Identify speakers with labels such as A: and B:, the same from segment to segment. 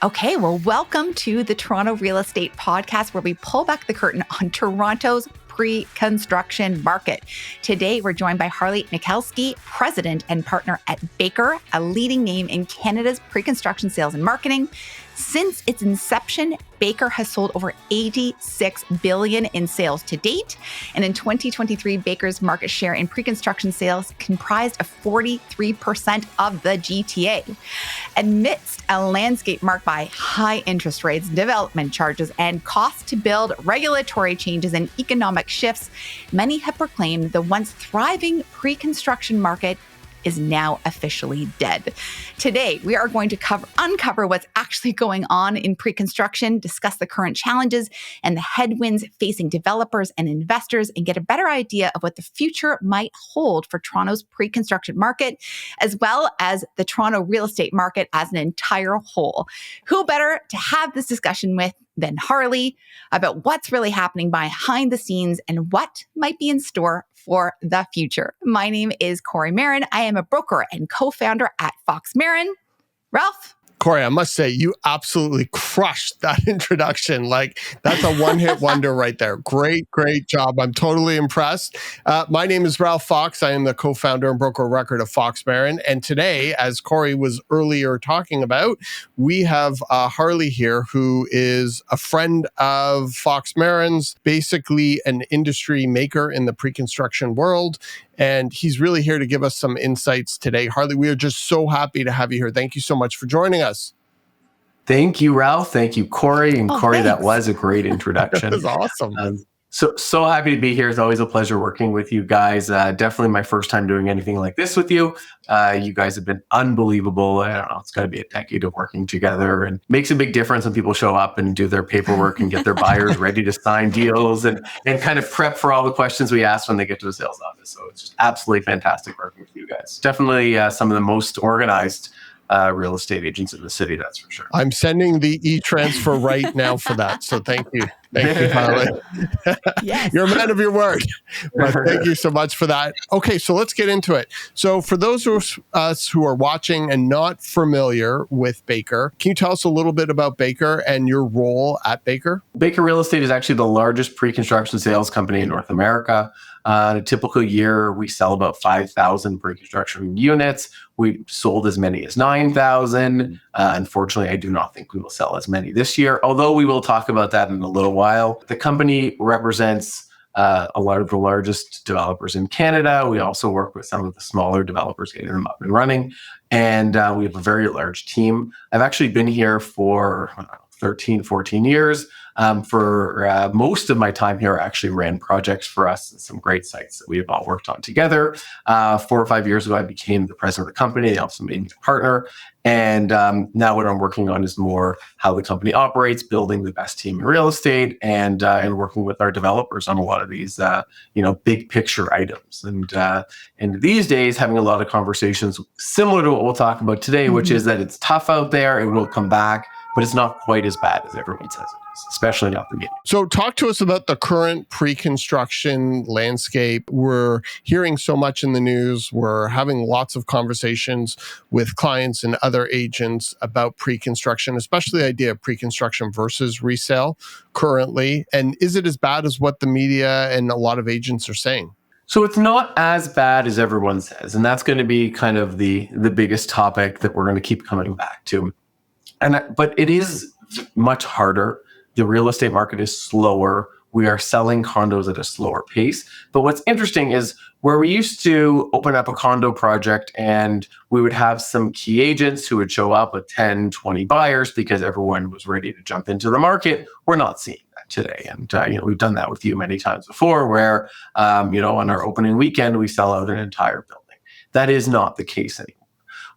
A: Okay, well, welcome to the Toronto Real Estate Podcast, where we pull back the curtain on Toronto's pre-construction market. Today, we're joined by Harley Nakelsky, president and partner at Baker, a leading name in Canada's pre-construction sales and marketing. Since its inception, Baker has sold over $86 billion in sales to date. And in 2023, Baker's market share in pre-construction sales comprised of 43% of the GTA. Amidst a landscape marked by high interest rates, development charges, and costs to build, regulatory changes, and economic shifts, many have proclaimed the once thriving pre-construction market is now officially dead. Today, we are going to uncover what's actually going on in pre-construction, discuss the current challenges and the headwinds facing developers and investors, and get a better idea of what the future might hold for Toronto's pre-construction market, as well as the Toronto real estate market as an entire whole. Who better to have this discussion with than Harley about what's really happening behind the scenes and what might be in store for the future. My name is Corey Marin. I am a broker and co-founder at Fox Marin. Ralph?
B: Corey, I must say, you absolutely crushed that introduction. That's a one-hit wonder right there. Great job. I'm totally impressed. My name is Ralph Fox. I am the co-founder and broker of record of Fox Marin. And today, as Corey was earlier talking about, we have Harley here, who is a friend of Fox Marin's, basically an industry maker in the pre-construction world. And he's really here to give us some insights today. Harley, we are just so happy to have you here. Thank you so much for joining us.
C: Thank you, Ralph. Thank you, Corey. And Corey, thanks. That was a great introduction.
B: That was awesome.
C: So happy to be here. It's always a pleasure working with you guys. Definitely my first time doing anything like this with you. You guys have been unbelievable. I don't know, it's got to be a decade of working together, and makes a big difference when people show up and do their paperwork and get their buyers ready to sign deals and kind of prep for all the questions we ask when they get to the sales office. So it's just absolutely fantastic working with you guys. Definitely some of the most organized real estate agents in the city, that's for sure.
B: I'm sending the e-transfer right now for that. So thank you. Thank you, Harley. Yes. You're a man of your word. But thank you so much for that. Okay, so let's get into it. So for those of us who are watching and not familiar with Baker, can you tell us a little bit about Baker and your role at Baker?
C: Baker Real Estate is actually the largest pre-construction sales company in North America. In a typical year, we sell about 5,000 pre-construction units. We sold as many as 9,000. Unfortunately, I do not think we will sell as many this year, although we will talk about that in a little while. The company represents a lot of the largest developers in Canada. We also work with some of the smaller developers, getting them up and running. And we have a very large team. I've actually been here for 13, 14 years. For most of my time here, I actually ran projects for us and some great sites that we have all worked on together. 4 or 5 years ago, I became the president of the company. They also made me a partner. And now what I'm working on is more how the company operates, building the best team in real estate, and working with our developers on a lot of these big picture items. And these days, having a lot of conversations similar to what we'll talk about today, which is that it's tough out there. It will come back, but it's not quite as bad as everyone says it is, especially not the beginning.
B: So talk to us about the current pre-construction landscape. We're hearing so much in the news. We're having lots of conversations with clients and other agents about pre-construction, especially the idea of pre-construction versus resale currently. And is it as bad as what the media and a lot of agents are saying?
C: So it's not as bad as everyone says. And that's going to be kind of the biggest topic that we're going to keep coming back to. But it is much harder. The real estate market is slower. We are selling condos at a slower pace. But what's interesting is where we used to open up a condo project and we would have some key agents who would show up with 10, 20 buyers because everyone was ready to jump into the market. We're not seeing that today. And we've done that with you many times before where, on our opening weekend, we sell out an entire building. That is not the case anymore.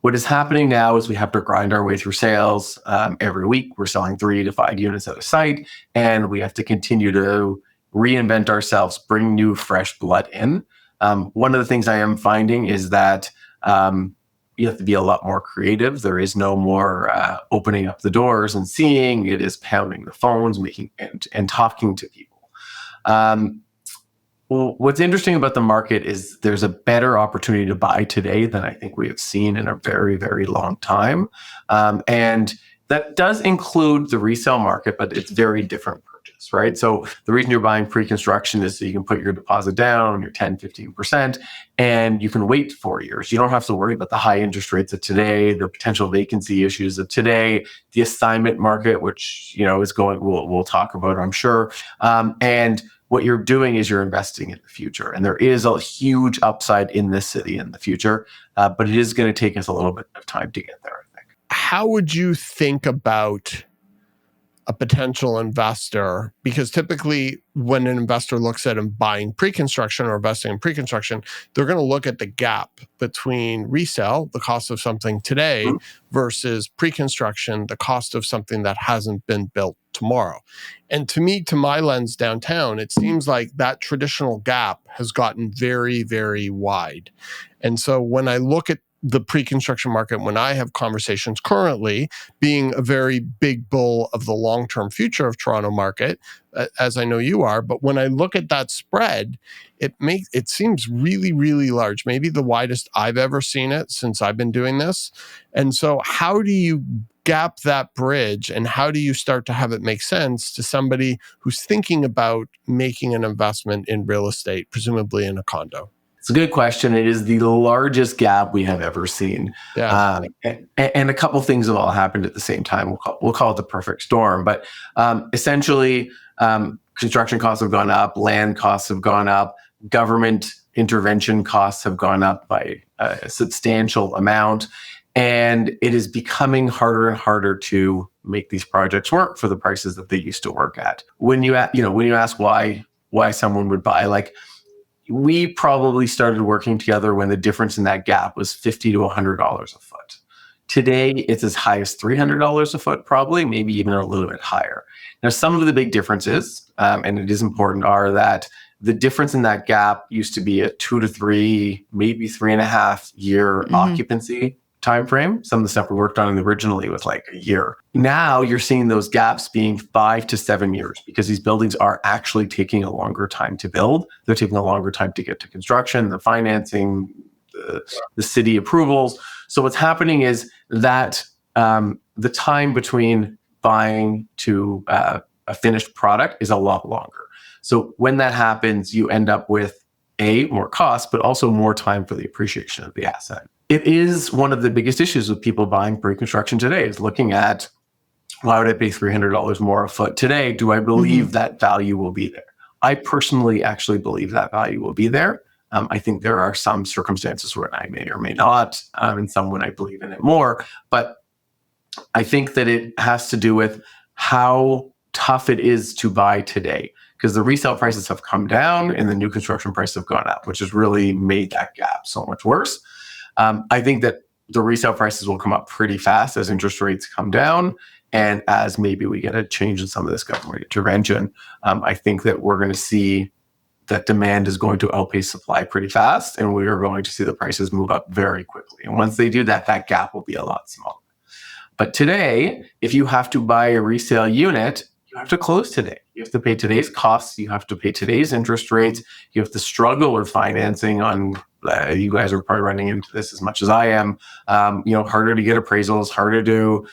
C: What is happening now is we have to grind our way through sales. Every week, we're selling 3 to 5 units at a site, and we have to continue to reinvent ourselves, bring new, fresh blood in. One of the things I am finding is that you have to be a lot more creative. There is no more opening up the doors and seeing. It is pounding the phones, making and talking to people. Well, what's interesting about the market is there's a better opportunity to buy today than I think we have seen in a very, very long time. And That does include the resale market, but it's very different purchase, right? So the reason you're buying pre-construction is so you can put your deposit down, your 10, 15%, and you can wait 4 years. You don't have to worry about the high interest rates of today, the potential vacancy issues of today, the assignment market, which, is going, we'll talk about, I'm sure. And what you're doing is you're investing in the future. And there is a huge upside in this city in the future, but it is going to take us a little bit of time to get there, I think.
B: How would you think about a potential investor? Because typically when an investor looks at buying pre-construction or investing in pre-construction, they're going to look at the gap between resale, the cost of something today, versus pre-construction, the cost of something that hasn't been built tomorrow. And to me, to my lens downtown, it seems like that traditional gap has gotten very, very wide. And so when I look at the pre-construction market, when I have conversations currently, being a very big bull of the long-term future of Toronto market, as I know you are, but when I look at that spread, it seems really, really large, maybe the widest I've ever seen it since I've been doing this. And so how do you gap that bridge, and how do you start to have it make sense to somebody who's thinking about making an investment in real estate, presumably in a condo?
C: It's a good question. It is the largest gap we have ever seen.
B: Yeah.
C: And a couple things have all happened at the same time. We'll call it the perfect storm. But essentially, construction costs have gone up, land costs have gone up, government intervention costs have gone up by a substantial amount. And it is becoming harder and harder to make these projects work for the prices that they used to work at. When you ask why someone would buy, we probably started working together when the difference in that gap was $50 to $100 a foot. Today, it's as high as $300 a foot, probably, maybe even a little bit higher. Now, some of the big differences, and it is important, are that the difference in that gap used to be a 2 to 3, maybe 3.5 year occupancy timeframe. Some of the stuff we worked on originally was like a year. Now you're seeing those gaps being 5 to 7 years because these buildings are actually taking a longer time to build. They're taking a longer time to get to construction, the financing, the city approvals. So what's happening is that the time between buying to a finished product is a lot longer. So when that happens, you end up with more cost, but also more time for the appreciation of the asset. It is one of the biggest issues with people buying pre-construction today is looking at, why would I pay $300 more a foot today? Do I believe that value will be there? I personally actually believe that value will be there. I think there are some circumstances where I may or may not, and some when I believe in it more. But I think that it has to do with how tough it is to buy today, because the resale prices have come down and the new construction prices have gone up, which has really made that gap so much worse. I think that the resale prices will come up pretty fast as interest rates come down, and as maybe we get a change in some of this government intervention. I think that we're going to see that demand is going to outpace supply pretty fast, and we are going to see the prices move up very quickly. And once they do that, that gap will be a lot smaller. But today, if you have to buy a resale unit, you have to close today. You have to pay today's costs. You have to pay today's interest rates. You have to struggle with financing on, you guys are probably running into this as much as I am, harder to get appraisals, harder to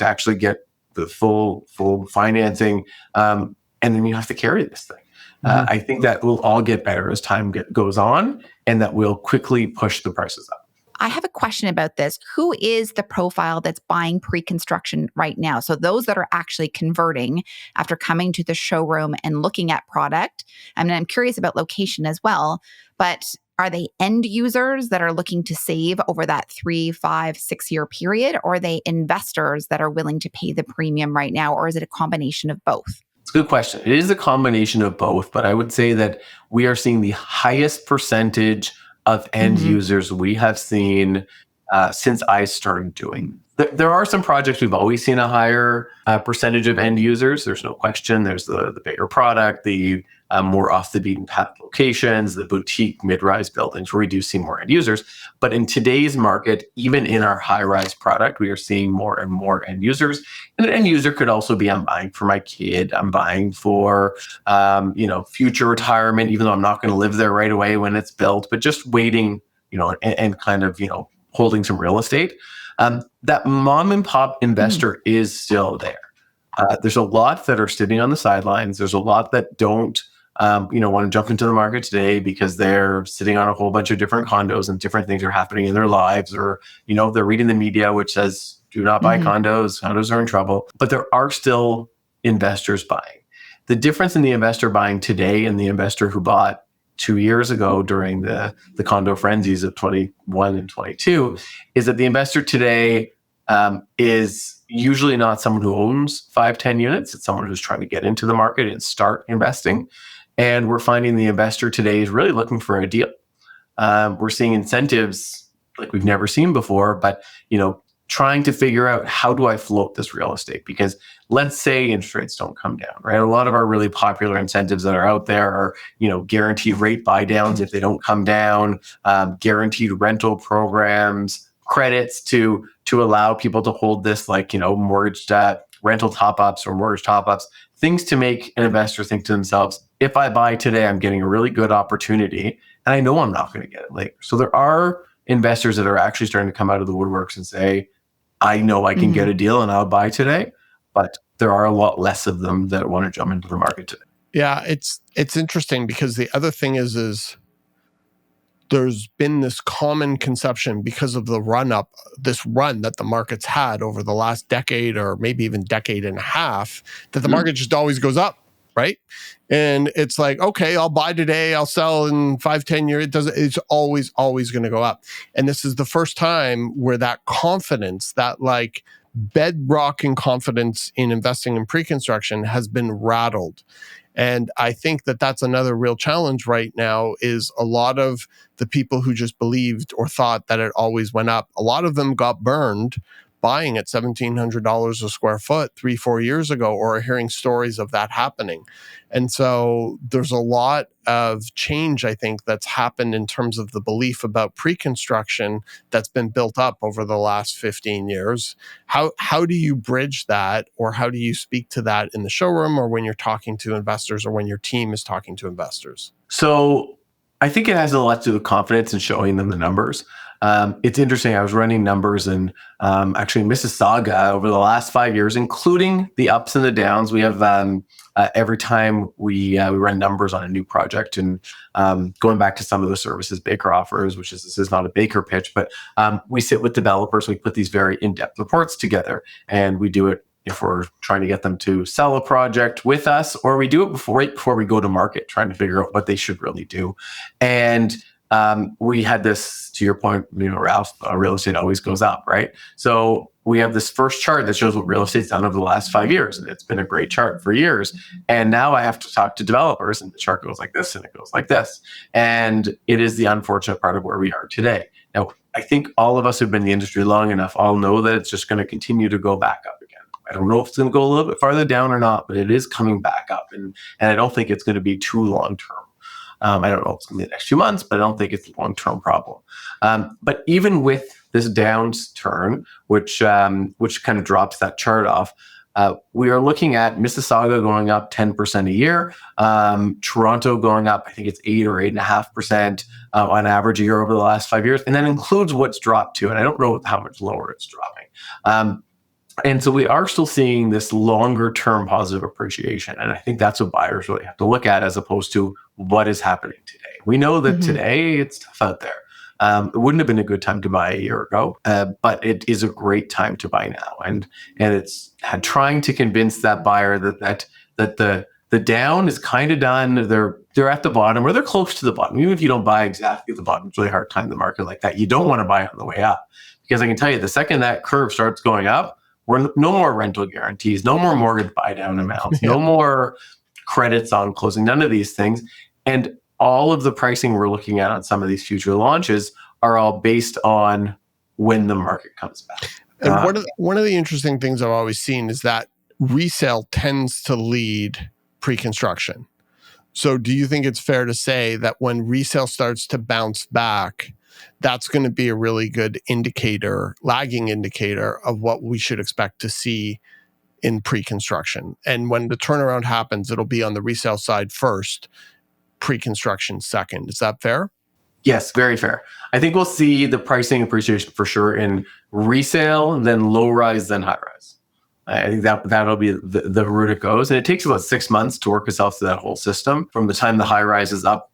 C: actually get the full financing. And then you have to carry this thing. I think that will all get better as time goes on, and that will quickly push the prices up.
A: I have a question about this. Who is the profile that's buying pre-construction right now? So those that are actually converting after coming to the showroom and looking at product. I mean, I'm curious about location as well, but are they end users that are looking to save over that 3, 5, 6 year period? Or are they investors that are willing to pay the premium right now? Or is it a combination of both?
C: It's a good question. It is a combination of both, but I would say that we are seeing the highest percentage of end users we have seen since I started doing. There are some projects we've always seen a higher percentage of end users. There's no question. There's the bigger product, the more off the beaten path locations, the boutique mid-rise buildings where we do see more end users. But in today's market, even in our high-rise product, we are seeing more and more end users. And an end user could also be, I'm buying for my kid, I'm buying for future retirement, even though I'm not going to live there right away when it's built, but just waiting, and kind of, holding some real estate. That mom and pop investor is still there. There's a lot that are sitting on the sidelines. There's a lot that don't, want to jump into the market today because they're sitting on a whole bunch of different condos and different things are happening in their lives, or, they're reading the media, which says, do not buy condos. Condos are in trouble. But there are still investors buying. The difference in the investor buying today and the investor who bought 2 years ago during the condo frenzies of 21 and 22 is that the investor today is usually not someone who owns 5-10 units. It's someone who's trying to get into the market and start investing. And we're finding the investor today is really looking for a deal. We're seeing incentives like we've never seen before, but, trying to figure out, how do I float this real estate? Because let's say interest rates don't come down, right? A lot of our really popular incentives that are out there are, guaranteed rate buy downs if they don't come down, guaranteed rental programs, credits to allow people to hold this, like, mortgage rental top-ups or mortgage top-ups, things to make an investor think to themselves, if I buy today, I'm getting a really good opportunity and I know I'm not going to get it later. So there are investors that are actually starting to come out of the woodworks and say, I know I can get a deal and I'll buy today, but there are a lot less of them that want to jump into the market today.
B: Yeah, it's interesting because the other thing is there's been this common conception because of the run that the market's had over the last decade or maybe even decade and a half, that the market just always goes up, right? And it's like, okay, I'll buy today, I'll sell in 5-10 years. It's always going to go up. And this is the first time where that confidence, that like bedrock and confidence in investing in pre-construction has been rattled. And I think that that's another real challenge right now is a lot of the people who just believed or thought that it always went up. A lot of them got burned buying at $1,700 a square foot 3-4 years ago, or hearing stories of that happening. And so there's a lot of change, I think, that's happened in terms of the belief about pre-construction that's been built up over the last 15 years. How do you bridge that, or how do you speak to that in the showroom, or when you're talking to investors, or when your team is talking to investors?
C: So I think it has a lot to do with confidence and showing them the numbers. It's interesting. I was running numbers in actually Mississauga over the last 5 years, including the ups and the downs. We have every time we run numbers on a new project, and going back to some of the services Baker offers, which is, this is not a Baker pitch, but we sit with developers. We put these very in-depth reports together, and we do it if we're trying to get them to sell a project with us, or we do it right before we go to market, trying to figure out what they should really do. And we had this, to your point, Ralph, real estate always goes up, right? So we have this first chart that shows what real estate's done over the last 5 years. And it's been a great chart for years. And now I have to talk to developers, and the chart goes like this and it goes like this. And it is the unfortunate part of where we are today. Now, I think all of us who've been in the industry long enough all know that it's just going to continue to go back up again. I don't know if it's going to go a little bit farther down or not, but it is coming back up. And I don't think it's going to be too long term. I don't know if it's going to be the next few months, but I don't think it's a long-term problem. But even with this downturn, which kind of drops that chart off, we are looking at Mississauga going up 10% a year, Toronto going up, I think it's 8 or 8.5% on average a year over the last 5 years. And that includes what's dropped too. And I don't know how much lower it's dropping. And so we are still seeing this longer term positive appreciation. And I think that's what buyers really have to look at, as opposed to what is happening today. We know that today it's tough out there. It wouldn't have been a good time to buy a year ago, but it is a great time to buy now. And it's trying to convince that buyer that the down is kind of done. They're at the bottom, or they're close to the bottom. Even if you don't buy exactly at the bottom, it's really hard to time the market like that. You don't want to buy on the way up, because I can tell you, the second that curve starts going up, no more rental guarantees, no more mortgage buy down amounts, no more credits on closing, none of these things. And all of the pricing we're looking at on some of these future launches are all based on when the market comes back.
B: And one of the interesting things I've always seen is that resale tends to lead pre-construction. So do you think it's fair to say that when resale starts to bounce back, that's going to be a really good lagging indicator of what we should expect to see in pre-construction? And when the turnaround happens, it'll be on the resale side first, pre-construction second. Is that fair?
C: Yes, very fair. I think we'll see the pricing appreciation for sure in resale, then low rise, then high rise. I think that'll be the route it goes. And it takes about 6 months to work itself through that whole system from the time the high rise is up,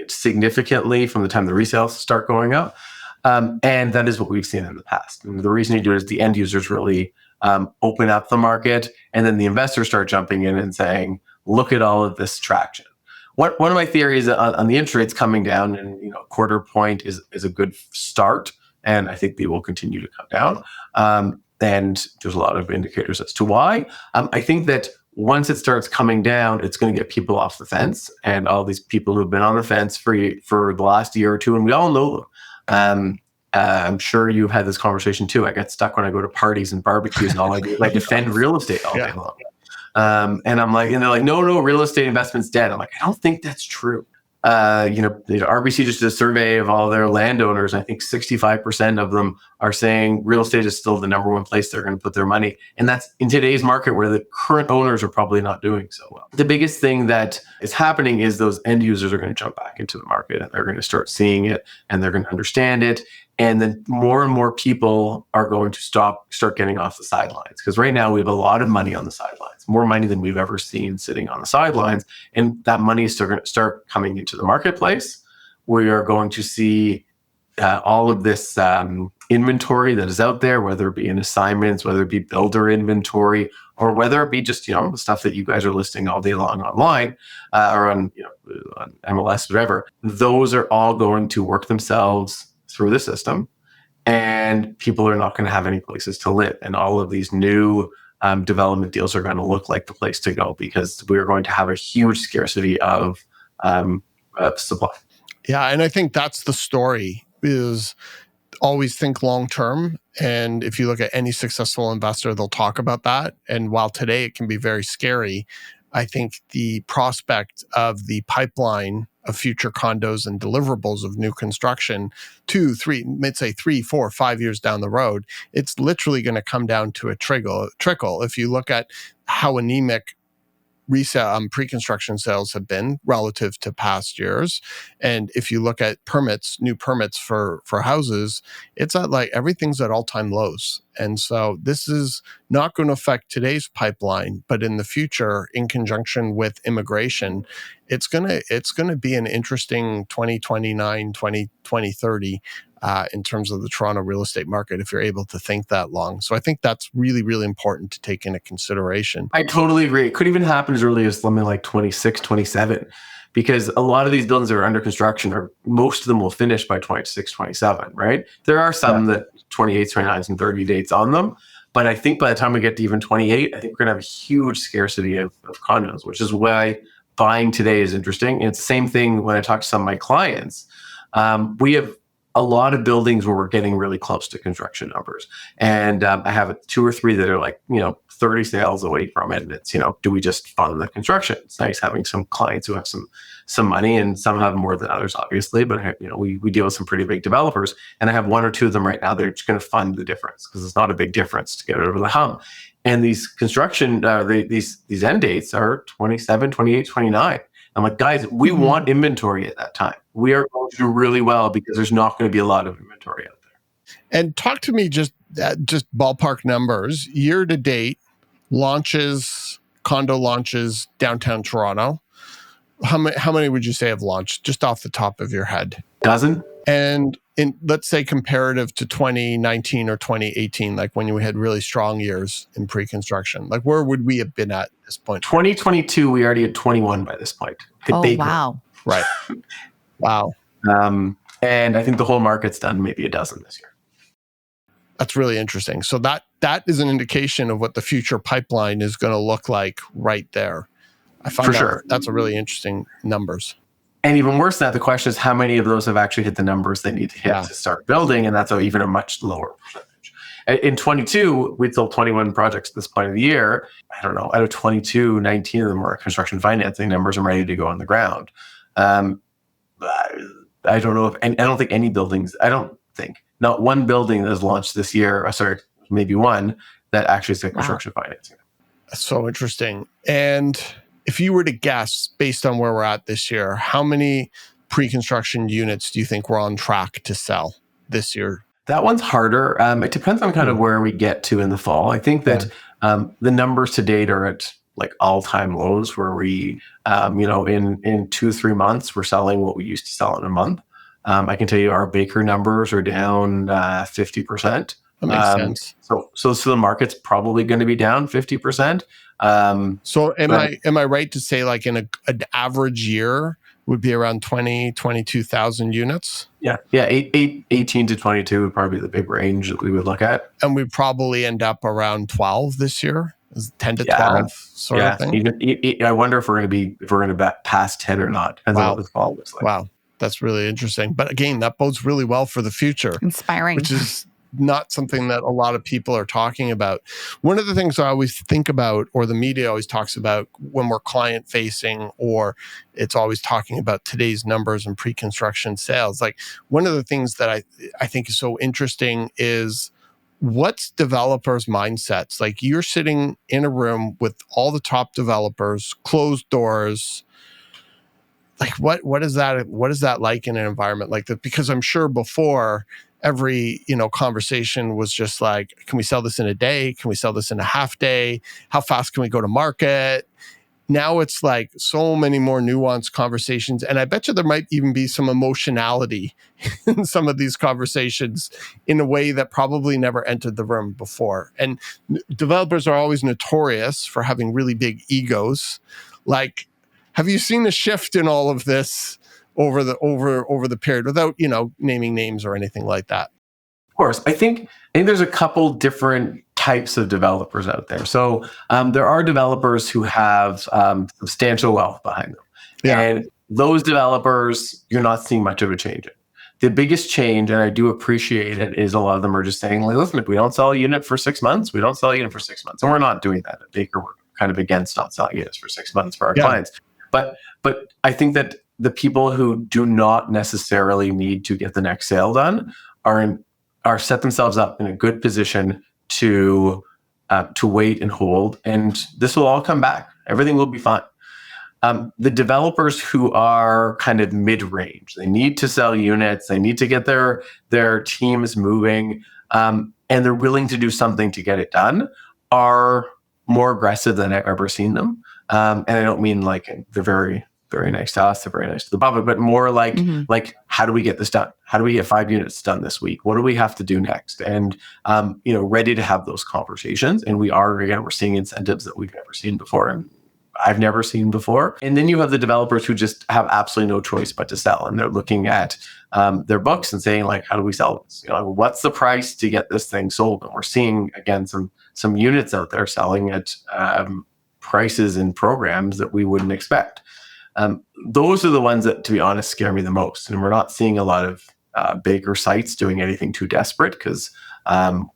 C: significantly from the time the resales start going up. And that is what we've seen in the past. And the reason you do it is the end users really open up the market, and then the investors start jumping in and saying, look at all of this traction. One of my theories on the interest rates coming down, and quarter point is a good start, and I think they will continue to come down. And there's a lot of indicators as to why. I think that once it starts coming down, it's going to get people off the fence, and all these people who've been on the fence for the last year or two, and we all know them. I'm sure you've had this conversation too. I get stuck when I go to parties and barbecues, and all I do is defend real estate all day long. And I'm like, and they're like, no, real estate investment's dead. I'm like, I don't think that's true. RBC just did a survey of all their landowners. I think 65% of them are saying real estate is still the number one place they're going to put their money. And that's in today's market where the current owners are probably not doing so well. The biggest thing that is happening is those end users are going to jump back into the market, and they're going to start seeing it, and they're going to understand it. And then more and more people are going to start getting off the sidelines. Because right now we have a lot of money on the sidelines, more money than we've ever seen sitting on the sidelines. And that money is still going to start coming into the marketplace. We are going to see all of this inventory that is out there, whether it be in assignments, whether it be builder inventory, or whether it be just, the stuff that you guys are listing all day long online or on MLS, whatever. Those are all going to work themselves through the system, and people are not going to have any places to live. And all of these new development deals are going to look like the place to go, because we're going to have a huge scarcity of supply.
B: Yeah, and I think that's the story, is always think long term. And if you look at any successful investor, they'll talk about that. And while today it can be very scary, I think the prospect of the pipeline of future condos and deliverables of new construction 2, 3, let's say 3, 4, 5 years down the road, it's literally going to come down to a trickle. If you look at how anemic resale pre-construction sales have been relative to past years, and if you look at new permits for houses, it's at everything's at all-time lows. And so this is not going to affect today's pipeline, but in the future, in conjunction with immigration, it's going to be an interesting 2029, 2030 in terms of the Toronto real estate market, if you're able to think that long. So I think that's really, really important to take into consideration.
C: I totally agree. It could even happen as early as something like 26, 27, because a lot of these buildings that are under construction, or most of them will finish by 26, 27, right? There are some that 28, 29s and 30 dates on them. But I think by the time we get to even 28, I think we're going to have a huge scarcity of condos, which is why buying today is interesting. And it's the same thing when I talk to some of my clients. We have a lot of buildings where we're getting really close to construction numbers. And I have 2 or 3 that are 30 sales away from it. And it's, do we just fund the construction? It's nice having some clients who have some money, and some have more than others, obviously. But, we deal with some pretty big developers, and I have 1 or 2 of them right now that are just going to fund the difference, because it's not a big difference to get it over the hump. And these construction, these end dates are 27, 28, 29. I'm like, guys, we want inventory at that time. We are going to do really well because there's not going to be a lot of inventory out there.
B: And talk to me just ballpark numbers, year to date, condo launches downtown Toronto. How many would you say have launched, just off the top of your head?
C: Dozen.
B: And let's say comparative to 2019 or 2018, when you had really strong years in pre-construction, where would we have been at this point?
C: 2022, we already had 21 by this point.
A: Wow.
B: Right. Wow.
C: And I think the whole market's done maybe a dozen this year.
B: That's really interesting. So that is an indication of what the future pipeline is going to look like right there. I find that's a really interesting numbers.
C: And even worse than that, the question is how many of those have actually hit the numbers they need to hit to start building, and that's even a much lower percentage. In 22, we'd sold 21 projects at this point of the year. I don't know, out of 22, 19 of them were construction financing numbers and ready to go on the ground. I don't know I don't think any buildings, not one building that has launched this year, maybe one, that actually has got construction financing.
B: That's so interesting. And if you were to guess, based on where we're at this year, how many pre-construction units do you think we're on track to sell this year?
C: That one's harder. It depends on kind of where we get to in the fall. I think that the numbers to date are at like all-time lows where we, in 2-3 months, we're selling what we used to sell in a month. I can tell you our Baker numbers are down 50%.
B: That makes sense.
C: So the market's probably going to be down 50%.
B: So am I right to say like in an average year would be around 22,000 units?
C: Yeah. 18 to 22 would probably be the big range that we would look at.
B: And we probably end up around 12 this year, 10 to 12 sort of thing.
C: I wonder if we're going to be past 10 or not. Depends on what the fall looks like.
B: Wow. That's really interesting. But again, that bodes really well for the future.
A: Inspiring.
B: Which is not something that a lot of people are talking about. One of the things I always think about, or the media always talks about when we're client facing, or it's always talking about today's numbers and pre-construction sales. Like one of the things that I think is so interesting is what's developers' mindsets. Like you're sitting in a room with all the top developers, closed doors. Like what is that like in an environment like that? Because I'm sure before every conversation was just like, can we sell this in a day? Can we sell this in a half day? How fast can we go to market? Now it's like so many more nuanced conversations, and I bet you there might even be some emotionality in some of these conversations in a way that probably never entered the room before. And developers are always notorious for having really big egos. Like, have you seen a shift in all of this over the period without, naming names or anything like that?
C: Of course. I think there's a couple different types of developers out there. So there are developers who have substantial wealth behind them. Yeah. And those developers, you're not seeing much of a change in. The biggest change, and I do appreciate it, is a lot of them are just saying, like, listen, if we don't sell a unit for 6 months, we don't sell a unit for 6 months. And we're not doing that at Baker. We're kind of against not selling units for 6 months for our clients. But I think that the people who do not necessarily need to get the next sale done are set themselves up in a good position to wait and hold, and this will all come back. Everything will be fine. The developers who are kind of mid-range, they need to sell units, they need to get their teams moving, and they're willing to do something to get it done, are more aggressive than I've ever seen them. And I don't mean like they're very, very nice to us, they're very nice to the public, but more like, how do we get this done? How do we get 5 units done this week? What do we have to do next? And, ready to have those conversations. And we're seeing incentives that we've never seen before. And I've never seen before. And then you have the developers who just have absolutely no choice but to sell. And they're looking at their books and saying, like, how do we sell this? What's the price to get this thing sold? And we're seeing, again, some units out there selling at prices and programs that we wouldn't expect. Those are the ones that, to be honest, scare me the most. And we're not seeing a lot of Baker sites doing anything too desperate because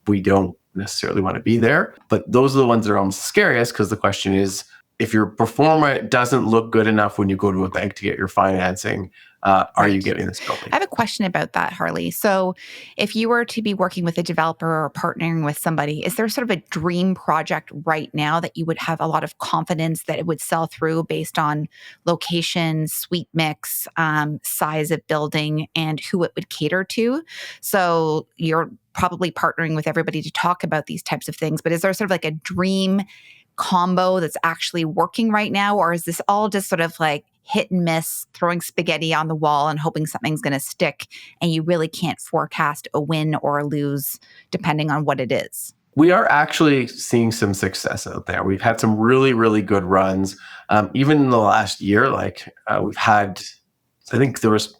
C: we don't necessarily want to be there. But those are the ones that are almost scariest, because the question is, if your performer doesn't look good enough when you go to a bank to get your financing, are you getting this building?
A: I have a question about that, Harley. So if you were to be working with a developer or partnering with somebody, is there sort of a dream project right now that you would have a lot of confidence that it would sell through based on location, suite mix, size of building, and who it would cater to? So you're probably partnering with everybody to talk about these types of things, but is there sort of like a dream combo that's actually working right now? Or is this all just sort of like hit and miss, throwing spaghetti on the wall and hoping something's going to stick, and you really can't forecast a win or a lose depending on what it is?
C: We are actually seeing some success out there. We've had some really, really good runs. Even in the last year, we've had, I think there was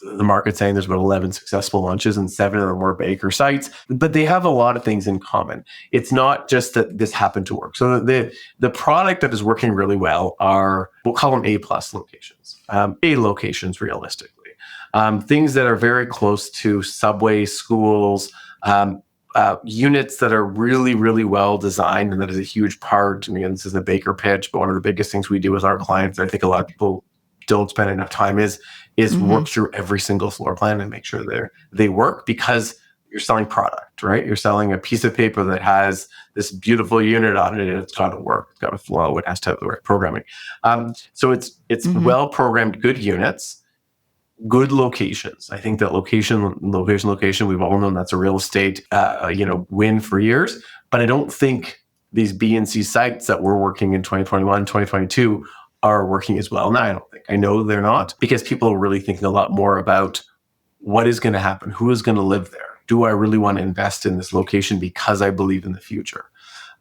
C: the market saying there's about 11 successful launches and 7 of them were Baker sites, but they have a lot of things in common. It's not just that this happened to work. So the product that is working really well are, we'll call them A+ locations, A locations realistically. Things that are very close to subway, schools, units that are really, really well designed, and that is a huge part. I mean, this is a Baker pitch, but one of the biggest things we do with our clients, I think a lot of people don't spend enough time is work through every single floor plan and make sure they work, because you're selling product, right? You're selling a piece of paper that has this beautiful unit on it, and it's got to work. It's got to flow. It has to have the right programming. So it's well programmed, good units. good locations. I think that location, we've all known that's a real estate, win for years. But I don't think these B and C sites that were working in 2021, 2022 are working as well now. I don't think. I know they're not, because people are really thinking a lot more about what is going to happen, who is going to live there. Do I really want to invest in this location because I believe in the future?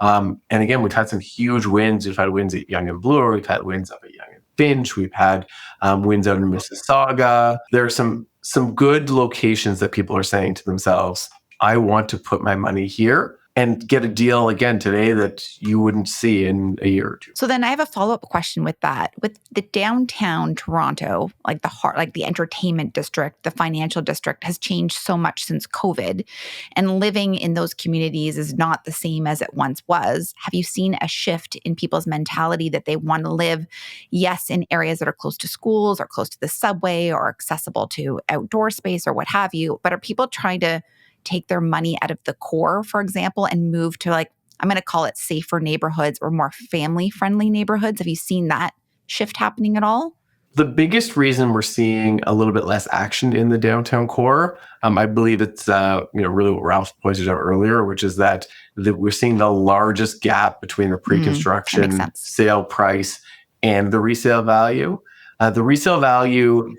C: And again, we've had some huge wins. We've had wins at Yonge and Bloor. We've had wins up at Yonge and Finch. We've had wins out in Mississauga. There are some good locations that people are saying to themselves, I want to put my money here and get a deal again today that you wouldn't see in a year or two.
A: So then I have a follow-up question with that. With the downtown Toronto, like the heart, like the entertainment district, the financial district has changed so much since COVID, and living in those communities is not the same as it once was. Have you seen a shift in people's mentality that they want to live, yes, in areas that are close to schools or close to the subway or accessible to outdoor space or what have you, but are people trying to take their money out of the core, for example, and move to, like, I'm going to call it safer neighborhoods or more family-friendly neighborhoods? Have you seen that shift happening at all?
C: The biggest reason we're seeing a little bit less action in the downtown core, I believe it's really what Ralph pointed out earlier, which is that we're seeing the largest gap between the pre-construction sale price and the resale value. The resale value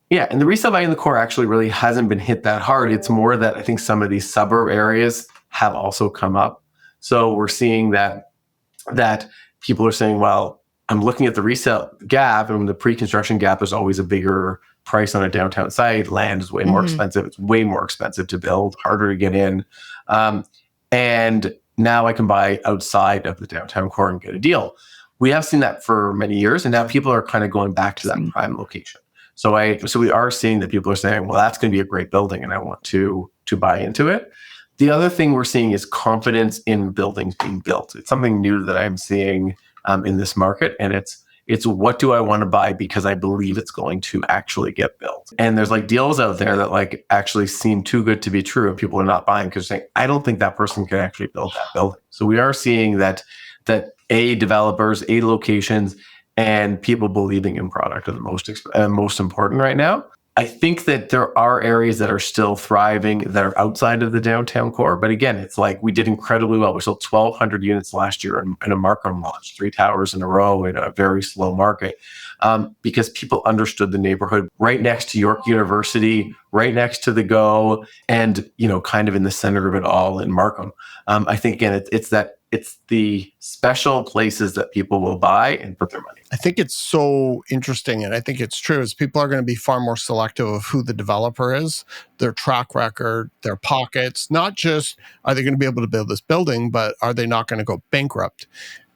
C: in the core actually really hasn't been hit that hard. It's more that I think some of these suburb areas have also come up. So we're seeing that people are saying, well, I'm looking at the resale gap, and the pre-construction gap is always a bigger price on a downtown site. Land is way more expensive. It's way more expensive to build, harder to get in. And now I can buy outside of the downtown core and get a deal. We have seen that for many years, and now people are kind of going back to that prime location. So we are seeing that people are saying, well, that's going to be a great building and I want to buy into it. The other thing we're seeing is confidence in buildings being built. It's something new that I'm seeing in this market, and it's what do I want to buy because I believe it's going to actually get built. And there's like deals out there that like actually seem too good to be true, and people are not buying because they're saying, I don't think that person can actually build that building. So we are seeing that developers, locations, and people believing in product are the most important right now. I think that there are areas that are still thriving that are outside of the downtown core. But again, it's like we did incredibly well. We sold 1,200 units last year in a Markham launch, 3 towers in a row in a very slow market, because people understood the neighborhood right next to York University, right next to the Go, and kind of in the center of it all in Markham. I think again, it's the special places that people will buy and put their money.
B: I think it's so interesting, and I think it's true, is people are going to be far more selective of who the developer is, their track record, their pockets, not just are they going to be able to build this building, but are they not going to go bankrupt?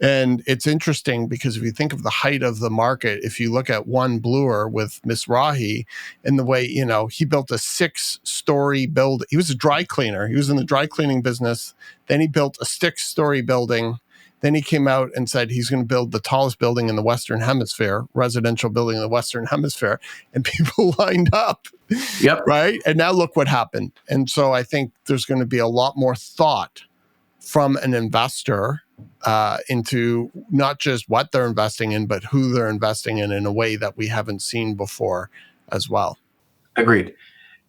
B: And it's interesting because if you think of the height of the market, if you look at One Bloor with Miss Rahi and the way, he built a 6-story building. He was a dry cleaner. He was in the dry cleaning business. Then he built a 6-story building. Then he came out and said he's going to build the tallest building in the Western Hemisphere, residential building in the Western Hemisphere. And people lined up.
C: Yep.
B: Right? And now look what happened. And so I think there's going to be a lot more thought from an investor into not just what they're investing in, but who they're investing in a way that we haven't seen before as well.
C: Agreed.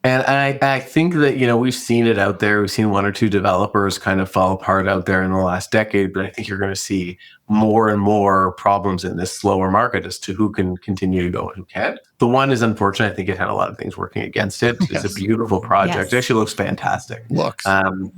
C: And I think that, we've seen it out there. We've seen 1 or 2 developers kind of fall apart out there in the last decade, but I think you're going to see more and more problems in this slower market as to who can continue to go and who can't. The one is unfortunate. I think it had a lot of things working against it. Yes. It's a beautiful project. Yes. It actually looks fantastic.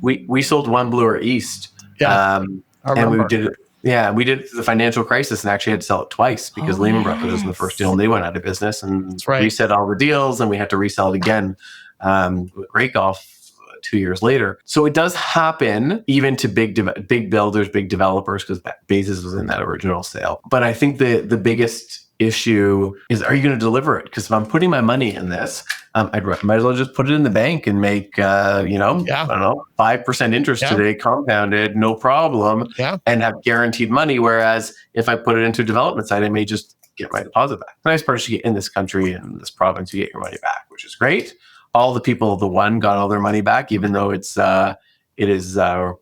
C: We sold One Bloor East.
B: Yeah.
C: And we did it. Yeah, we did the financial crisis and actually had to sell it twice because Lehman Brothers was in the first deal and they went out of business, and reset all the deals, and we had to resell it again with Great Golf 2 years later. So it does happen even to big builders, big developers, because Bezos was in that original sale. But I think the biggest issue is, are you going to deliver it? Because if I'm putting my money in this, might as well just put it in the bank and make, I don't know, 5% interest today, compounded, no problem, and have guaranteed money. Whereas if I put it into a development site, I may just get my deposit back. The nice part is you get in this country and this province, you get your money back, which is great. All the people of the One got all their money back, even though it is a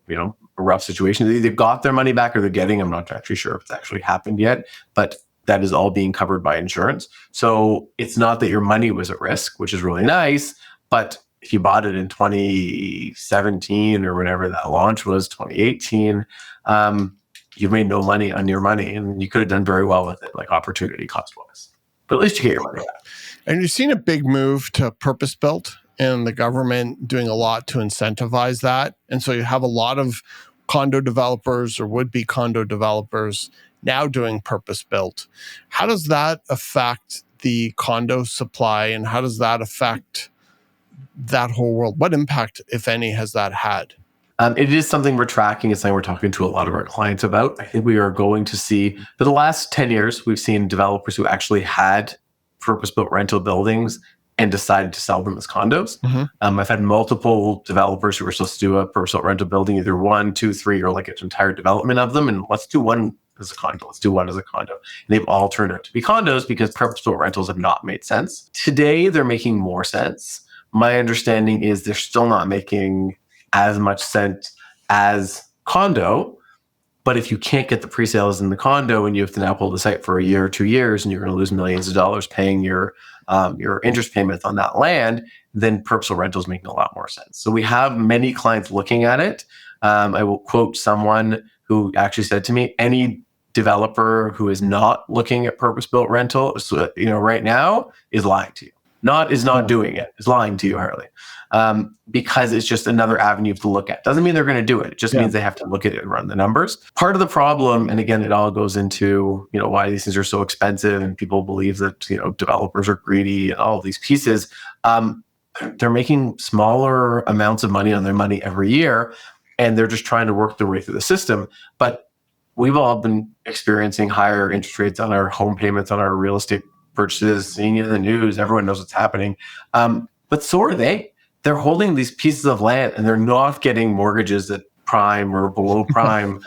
C: rough situation. They either got their money back or they're getting. I'm not actually sure if it's actually happened yet, but that is all being covered by insurance. So it's not that your money was at risk, which is really nice, but if you bought it in 2017 or whenever that launch was, 2018, you made no money on your money, and you could have done very well with it, like opportunity cost wise. But at least you get your money back.
B: And you've seen a big move to purpose built, and the government doing a lot to incentivize that. And so you have a lot of condo developers or would-be condo developers now doing purpose built. How does that affect the condo supply, and how does that affect that whole world? What impact, if any, has that had?
C: It is something we're tracking. It's something we're talking to a lot of our clients about. I think we are going to see, for the last 10 years, we've seen developers who actually had purpose-built rental buildings and decided to sell them as condos. I've had multiple developers who were supposed to do a purpose-built rental building, either 1, 2, 3, or like an entire development of them. And let's do one as a condo. Let's do one as a condo. And they've all turned out to be condos because purpose-built rentals have not made sense. Today, they're making more sense. My understanding is they're still not making as much sense as condo. But if you can't get the pre-sales in the condo and you have to now hold the site for a year or 2 years and you're going to lose millions of dollars paying your interest payments on that land, then purposeful rentals making a lot more sense. So we have many clients looking at it. I will quote someone who actually said to me, any developer who is not looking at purpose-built rental, right now is lying to you. Is not doing it, is lying to you, Harley. Because it's just another avenue to look at. Doesn't mean they're going to do it. It just means they have to look at it and run the numbers. Part of the problem, and again, it all goes into, why these things are so expensive and people believe that, developers are greedy and all of these pieces. They're making smaller amounts of money on their money every year, and they're just trying to work their way through the system. But we've all been experiencing higher interest rates on our home payments, on our real estate purchases, seeing it in the news, everyone knows what's happening. But so are they. They're holding these pieces of land and they're not getting mortgages at prime or below prime.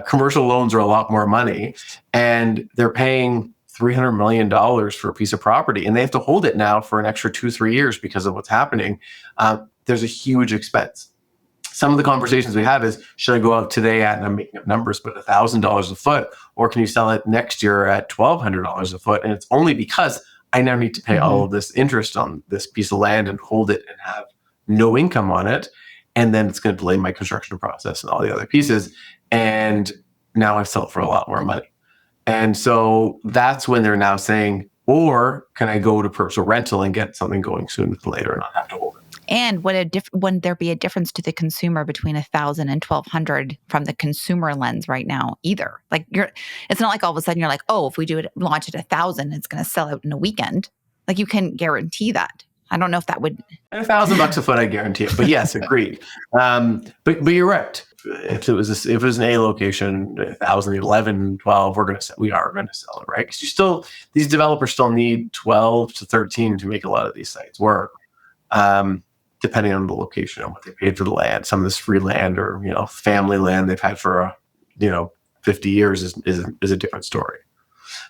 C: Commercial loans are a lot more money, and they're paying $300 million for a piece of property, and they have to hold it now for an extra 2-3 years because of what's happening. There's a huge expense. Some of the conversations we have is, should I go out today at, and I'm making up numbers, but $1,000 a foot, or can you sell it next year at $1,200 a foot? And it's only because I now need to pay all of this interest on this piece of land and hold it and have no income on it. And then it's going to delay my construction process and all the other pieces. And now I've sold for a lot more money. And so that's when they're now saying, or can I go to purchase rental and get something going sooner than later and not have to hold it?
A: And wouldn't there be a difference to the consumer between 1,000 and 1,200 from the consumer lens right now either? Like it's not like all of a sudden you're like, oh, if we launch at 1,000, it's going to sell out in a weekend. Like you can guarantee that. I don't know if that would.
C: $1,000 a foot, I guarantee it. But yes, agreed. But you're right. If it was an A location, 1,000, 11, 12, we are going to sell it, right? Because these developers still need 12 to 13 to make a lot of these sites work. Depending on the location and what they paid for the land. Some of this free land or, family land they've had for, 50 years is a different story.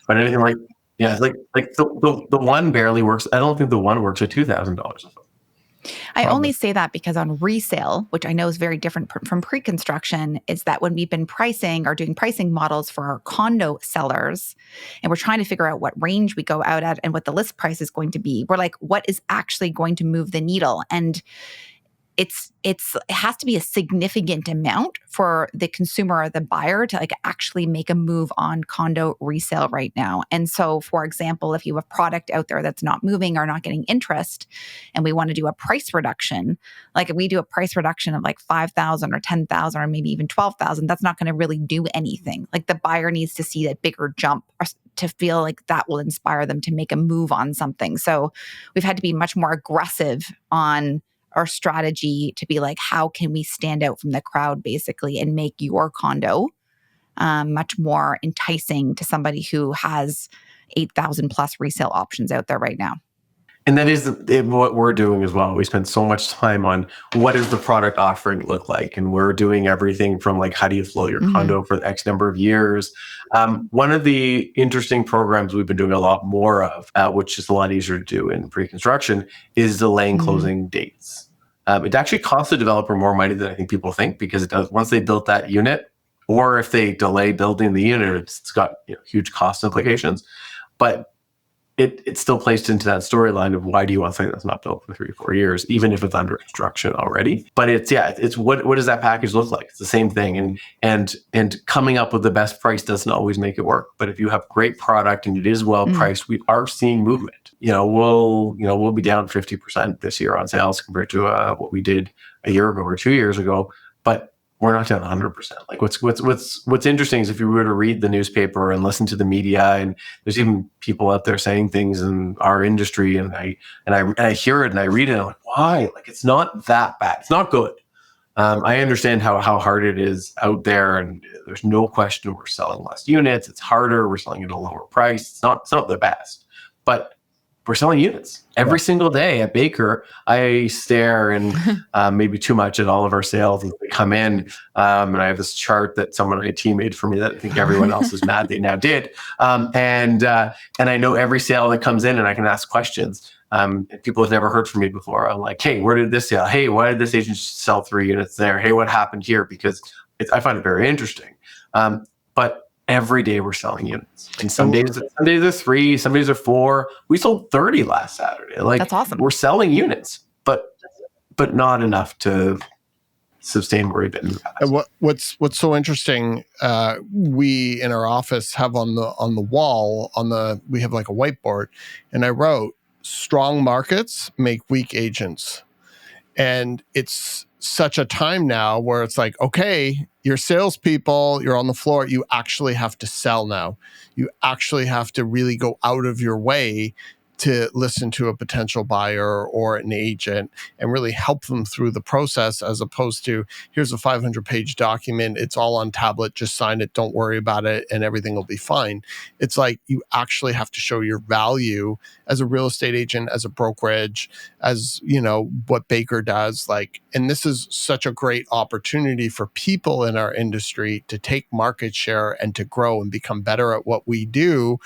C: But anything like the one barely works. I don't think the one works at $2,000 a foot.
A: I only say that because on resale, which I know is very different from pre-construction, is that when we've been pricing or doing pricing models for our condo sellers, and we're trying to figure out what range we go out at and what the list price is going to be, we're like, what is actually going to move the needle? And it has to be a significant amount for the consumer or the buyer to actually make a move on condo resale right now. And so, for example, if you have product out there that's not moving or not getting interest, and we want to do a price reduction, like if we do a price reduction of $5,000 or $10,000 or maybe even $12,000, that's not going to really do anything. Like the buyer needs to see that bigger jump or to feel like that will inspire them to make a move on something. So we've had to be much more aggressive on our strategy to be like, how can we stand out from the crowd basically and make your condo much more enticing to somebody who has 8,000 plus resale options out there right now.
C: And that is what we're doing as well. We spend so much time on what does the product offering look like? And we're doing everything from how do you flow your condo for X number of years? One of the interesting programs we've been doing a lot more of, which is a lot easier to do in pre-construction, is delaying closing dates. It actually costs the developer more money than I think people think, because it does. Once they built that unit, or if they delay building the unit, it's got huge cost implications. But it still placed into that storyline of why do you want something that's not built for 3 or 4 years, even if it's under construction already. But it's what does that package look like? It's the same thing. And coming up with the best price doesn't always make it work. But if you have great product and it is well priced, we are seeing movement. We'll be down 50% this year on sales compared to what we did a year ago or 2 years ago. But we're not down 100%. Like what's interesting is if you were to read the newspaper and listen to the media, and there's even people out there saying things in our industry, and I hear it and I read it, and I'm like, why? Like, it's not that bad. It's not good. I understand how hard it is out there, and there's no question we're selling less units. It's harder. We're selling at a lower price. It's not the best, but we're selling units every single day at Baker. I stare and maybe too much at all of our sales as they come in. And I have this chart that someone on my team made for me that I think everyone else is mad they now did. And I know every sale that comes in, and I can ask questions. And people have never heard from me before. I'm like, hey, where did this sell? Hey, why did this agent sell 3 units there? Hey, what happened here? Because I find it very interesting. But every day we're selling units, and some days are 3, some days are 4. We sold 30 last Saturday. Like,
A: that's awesome.
C: We're selling units, but not enough to sustain where we've been in the past.
B: And what's so interesting, we in our office have on the wall we have like a whiteboard, and I wrote, strong markets make weak agents. And it's such a time now where it's like, okay, you're salespeople, you're on the floor, you actually have to sell now. You actually have to really go out of your way to listen to a potential buyer or an agent and really help them through the process, as opposed to, here's a 500-page document, it's all on tablet, just sign it, don't worry about it, and everything will be fine. It's like you actually have to show your value as a real estate agent, as a brokerage, as what Baker does. And this is such a great opportunity for people in our industry to take market share and to grow and become better at what we do,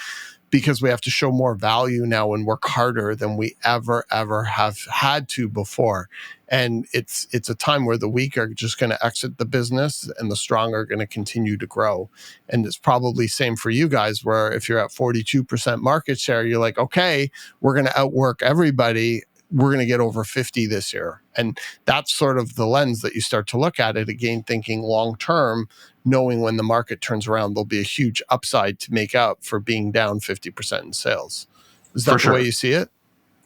B: because we have to show more value now and work harder than we ever have had to before. And it's a time where the weak are just going to exit the business and the strong are going to continue to grow. And it's probably same for you guys, where if you're at 42% market share, you're like, okay, we're going to outwork everybody. We're going to get over 50 this year. And that's sort of the lens that you start to look at it again, thinking long-term, knowing when the market turns around, there'll be a huge upside to make up for being down 50% in sales. Is that the way you see it?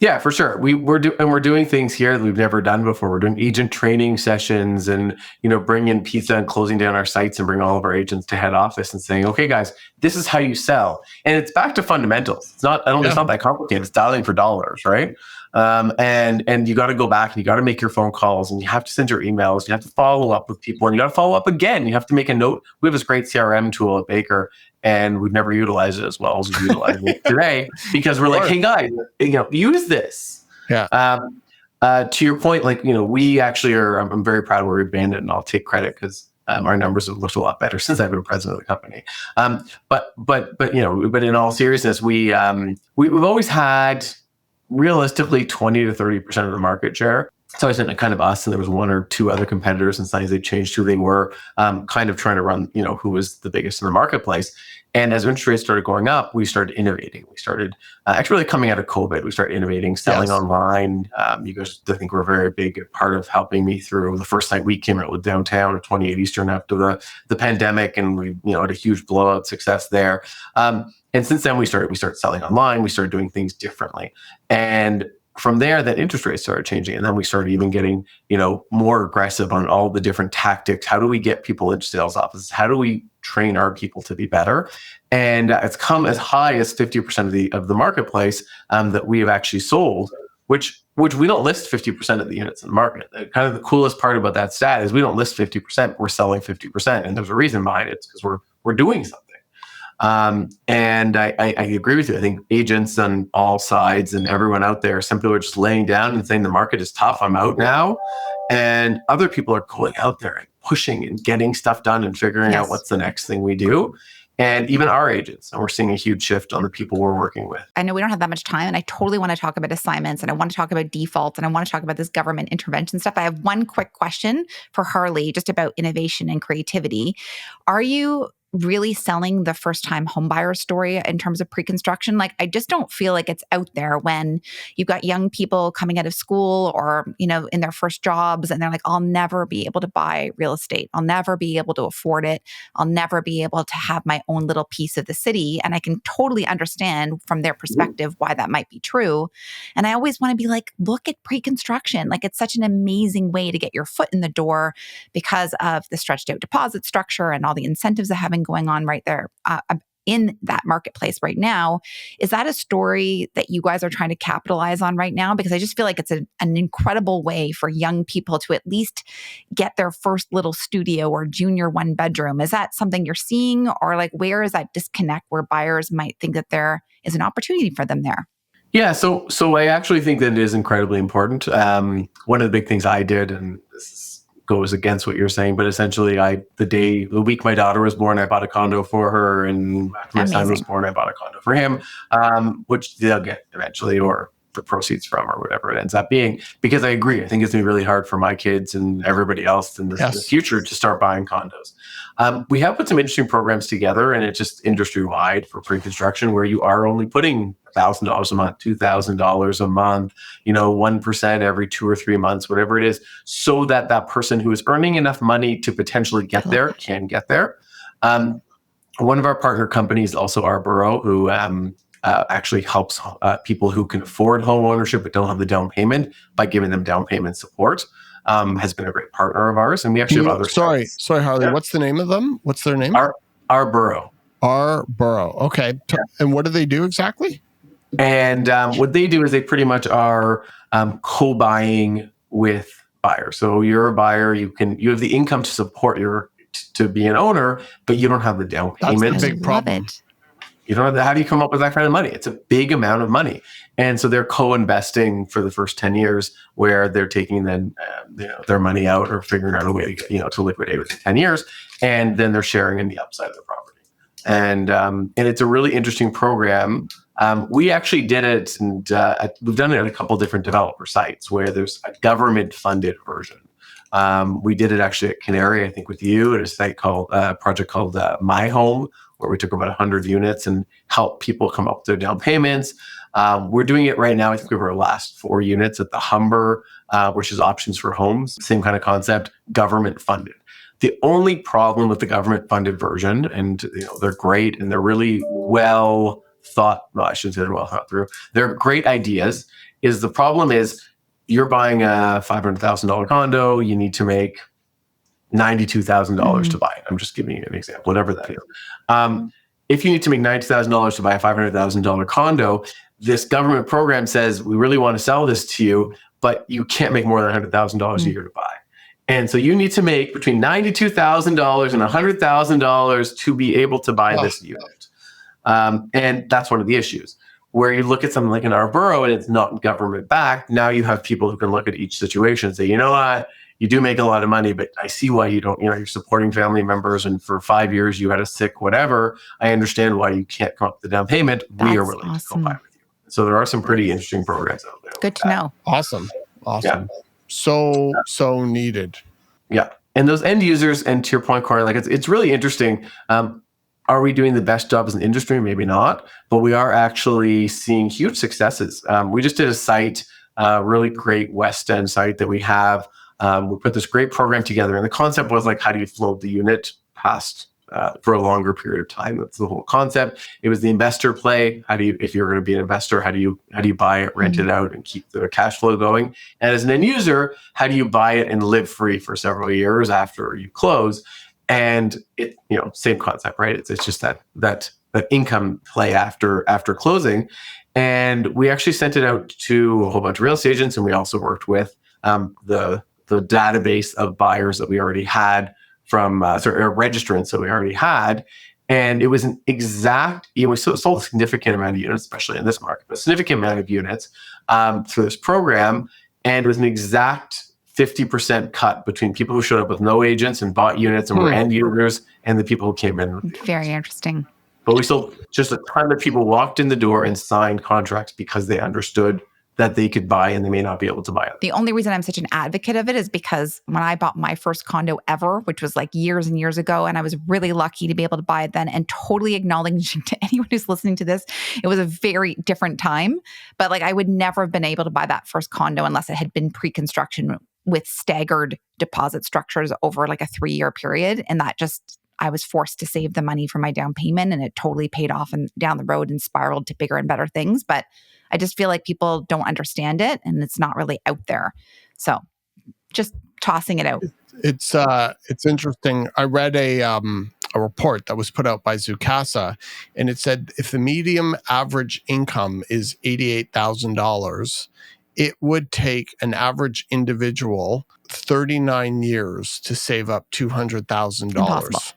C: Yeah, for sure. We're doing things here that we've never done before. We're doing agent training sessions, and bringing in pizza and closing down our sites and bring all of our agents to head office and saying, okay, guys, this is how you sell. And it's back to fundamentals. It's not that complicated. It's dialing for dollars, right? And you got to go back and you got to make your phone calls, and you have to send your emails. You have to follow up with people, and you got to follow up again. You have to make a note. We have this great CRM tool at Baker, and we've never utilized it as well as we utilize it today, because we're like, hey guys, use this.
B: Yeah.
C: To your point, we actually are. I'm very proud where we've been, and I'll take credit because our numbers have looked a lot better since I've been president of the company. But in all seriousness, we've always had realistically 20 to 30% of the market share. It's always been kind of us, and there was 1 or 2 other competitors, and sometimes they changed who they were, kind of trying to run, who was the biggest in the marketplace. And as interest rates started going up, we started innovating. We started actually really coming out of COVID. We started innovating, selling online. You guys, I think, were a very big part of helping me through the first night we came out with downtown at 28 Eastern after the pandemic, and we had a huge blowout success there. And since then, we started selling online. We started doing things differently, and from there, that interest rates started changing, and then we started even getting, more aggressive on all the different tactics. How do we get people into sales offices? How do we train our people to be better? And it's come as high as 50% of the marketplace that we have actually sold, which we don't list 50% of the units in the market. Kind of the coolest part about that stat is we don't list 50%, we're selling 50%, and there's a reason behind it. It's because we're doing something. And I agree with you. I think agents on all sides and everyone out there simply were just laying down and saying the market is tough, I'm out now. And other people are going out there and pushing and getting stuff done and figuring out what's the next thing we do. and even our agents. And we're seeing a huge shift on the people we're working with.
A: I know we don't have that much time, and I totally want to talk about assignments, and I want to talk about defaults, and I want to talk about this government intervention stuff. I have one quick question for Harley just about innovation and creativity. Are you really selling the first-time homebuyer story in terms of pre-construction? Like, I just don't feel like it's out there when you've got young people coming out of school or, in their first jobs, and they're like, I'll never be able to buy real estate. I'll never be able to afford it. I'll never be able to have my own little piece of the city. And I can totally understand from their perspective why that might be true. And I always want to be like, look at pre-construction. Like, it's such an amazing way to get your foot in the door because of the stretched out deposit structure and all the incentives that have been going on right there in that marketplace right now. Is that a story that you guys are trying to capitalize on right now? Because I just feel like it's an incredible way for young people to at least get their first little studio or junior one bedroom. Is that something you're seeing, or like where is that disconnect where buyers might think that there is an opportunity for them there?
C: Yeah, so I actually think that it is incredibly important. One of the big things I did, and goes against what you're saying, but essentially the week my daughter was born, I bought a condo for her, and after my son was born, I bought a condo for him, which they'll get eventually, or the proceeds from, or whatever it ends up being. Because I agree, I think it's going to be really hard for my kids and everybody else in the future to start buying condos. We have put some interesting programs together, and it's just industry-wide for pre-construction, where you are only putting $1,000 a month, $2,000 a month, 1% every 2 or 3 months, whatever it is, so that that person who is earning enough money to potentially get there can get there. One of our partner companies, also Arboro, who actually helps people who can afford home ownership but don't have the down payment by giving them down payment support, has been a great partner of ours. And we actually have other
B: Sorry, Harley. Yeah. What's the name of them? What's their name?
C: Arboro.
B: Arboro. Okay. Yeah. And what do they do exactly?
C: And what they do is they pretty much are co-buying with buyers. So you're a buyer, you have the income to support to be an owner, but you don't have the down payment.
B: That's the big problem.
C: You don't have how do you come up with that kind of money? It's a big amount of money. And so they're co-investing for the first 10 years, where they're taking then their money out or figuring out a way to to liquidate within 10 years, and then they're sharing in the upside of the property. And it's a really interesting program. We actually did it, and we've done it at a couple different developer sites where there's a government-funded version. We did it actually at Canary, I think, with you, at a site project called My Home, where we took about 100 units and helped people come up with their down payments. We're doing it right now. I think we have our last 4 units at the Humber, which is Options for Homes. Same kind of concept, government funded. The only problem with the government funded version, and they're great and they're really well thought. Well, I shouldn't say they're well thought through. They're great ideas. The problem is you're buying a $500,000 condo. You need to make $92,000 to buy it. I'm just giving you an example, whatever that is. If you need to make $92,000 to buy a $500,000 condo, this government program says, we really want to sell this to you, but you can't make more than $100,000 a year to buy. And so you need to make between $92,000 and $100,000 to be able to buy this unit. And that's one of the issues. Where you look at something like an Arboro and it's not government backed, now you have people who can look at each situation and say, you know what, you do make a lot of money, but I see why you don't, you're supporting family members, and for 5 years you had a sick whatever. I understand why you can't come up with the down payment. We are willing to go buy with you. So there are some pretty interesting programs out there.
A: Good to know.
B: Awesome.
C: Yeah.
B: So needed.
C: Yeah. And those end users, and to your point, Corey, like it's really interesting. Are we doing the best job as an industry? Maybe not, but we are actually seeing huge successes. We just did a site, really great West End site that we have. We put this great program together, and the concept was like, how do you float the unit past for a longer period of time? That's the whole concept. It was the investor play. How do you, if you're going to be an investor, how do you buy it, rent it out, and keep the cash flow going? And as an end user, how do you buy it and live free for several years after you close? And it, same concept, right? It's just that income play after closing. And we actually sent it out to a whole bunch of real estate agents, and we also worked with the database of buyers that we already had from registrants that we already had. And it was an exact, we sold a significant amount of units, especially in this market, but a significant amount of units through this program. And it was an exact 50% cut between people who showed up with no agents and bought units and were end users and the people who came in.
A: Very interesting.
C: But we still, just a ton of people walked in the door and signed contracts because they understood that they could buy and they may not be able to buy it.
A: The only reason I'm such an advocate of it is because when I bought my first condo ever, which was like years and years ago, and I was really lucky to be able to buy it then, and totally acknowledging to anyone who's listening to this, it was a very different time. But like I would never have been able to buy that first condo unless it had been pre-construction with staggered deposit structures over like a 3-year period. And that just, I was forced to save the money for my down payment, and it totally paid off and down the road and spiraled to bigger and better things. But I just feel like people don't understand it and it's not really out there. So just tossing it out.
B: It's interesting. I read a report that was put out by Zoocasa, and it said if the median average income is $88,000, it would take an average individual 39 years to save up $200,000.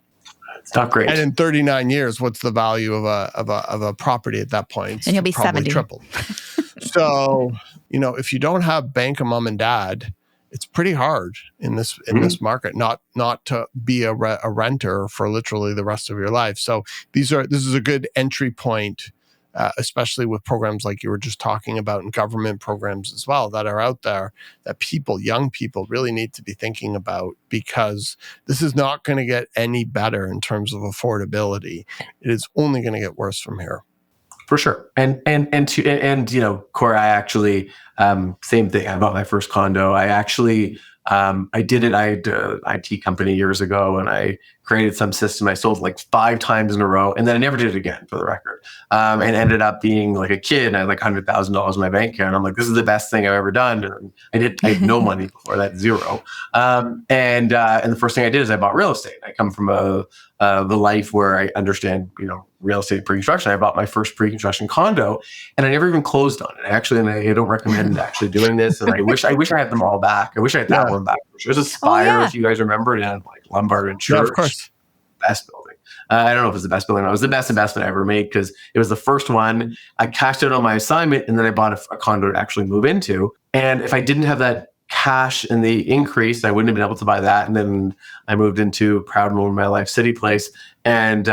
C: It's not great.
B: And in 39 years, what's the value of a property at that point? It's
A: and you'll be
B: probably
A: 70.
B: tripled. So, if you don't have bank of mom and dad, it's pretty hard in this market not to be a renter for literally the rest of your life. So this is a good entry point, especially with programs like you were just talking about, and government programs as well that are out there that young people really need to be thinking about, because this is not going to get any better in terms of affordability. It is only going to get worse from here.
C: For sure. And Corey, I actually, same thing. I bought my first condo. I actually, I did it. I had an IT company years ago, and I created some system. I sold like 5 times in a row, and then I never did it again, for the record. And ended up being like a kid, and I had like $100,000 in my bank account. I'm like, this is the best thing I've ever done. And I had no money before that, zero. And the first thing I did is I bought real estate. I come from the life where I understand, real estate pre-construction. I bought my first pre-construction condo, and I never even closed on it. And I don't recommend actually doing this. And I wish I had them all back. I wish I had that one back. There's a Spire, if you guys remember, in like Lombard and Church.
B: Yeah, of course.
C: Best building. I don't know if it was the best building. It was the best investment I ever made, because it was the first one. I cashed out on my assignment, and then I bought a condo to actually move into. And if I didn't have that cash and the increase, I wouldn't have been able to buy that. And then I moved into a proud moment of my life, City Place. And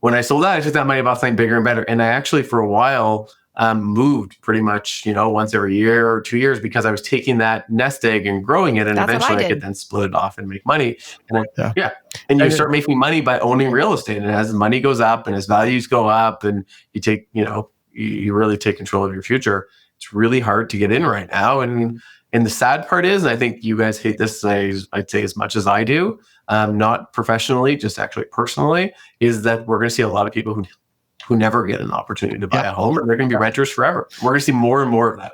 C: when I sold that, I took that money and bought something bigger and better. And I actually, for a while, moved pretty much, once every year or 2 years, because I was taking that nest egg and growing it, and
A: That's
C: eventually I could then split it off and make money. And and you start making money by owning real estate. And as the money goes up and as values go up, and you take, you really take control of your future. It's really hard to get in right now. And the sad part is, and I think you guys hate this, I'd say as much as I do, not professionally, just actually personally, is that we're going to see a lot of people who never get an opportunity to buy a home, and they're going to be renters forever. We're going to see more and more of that.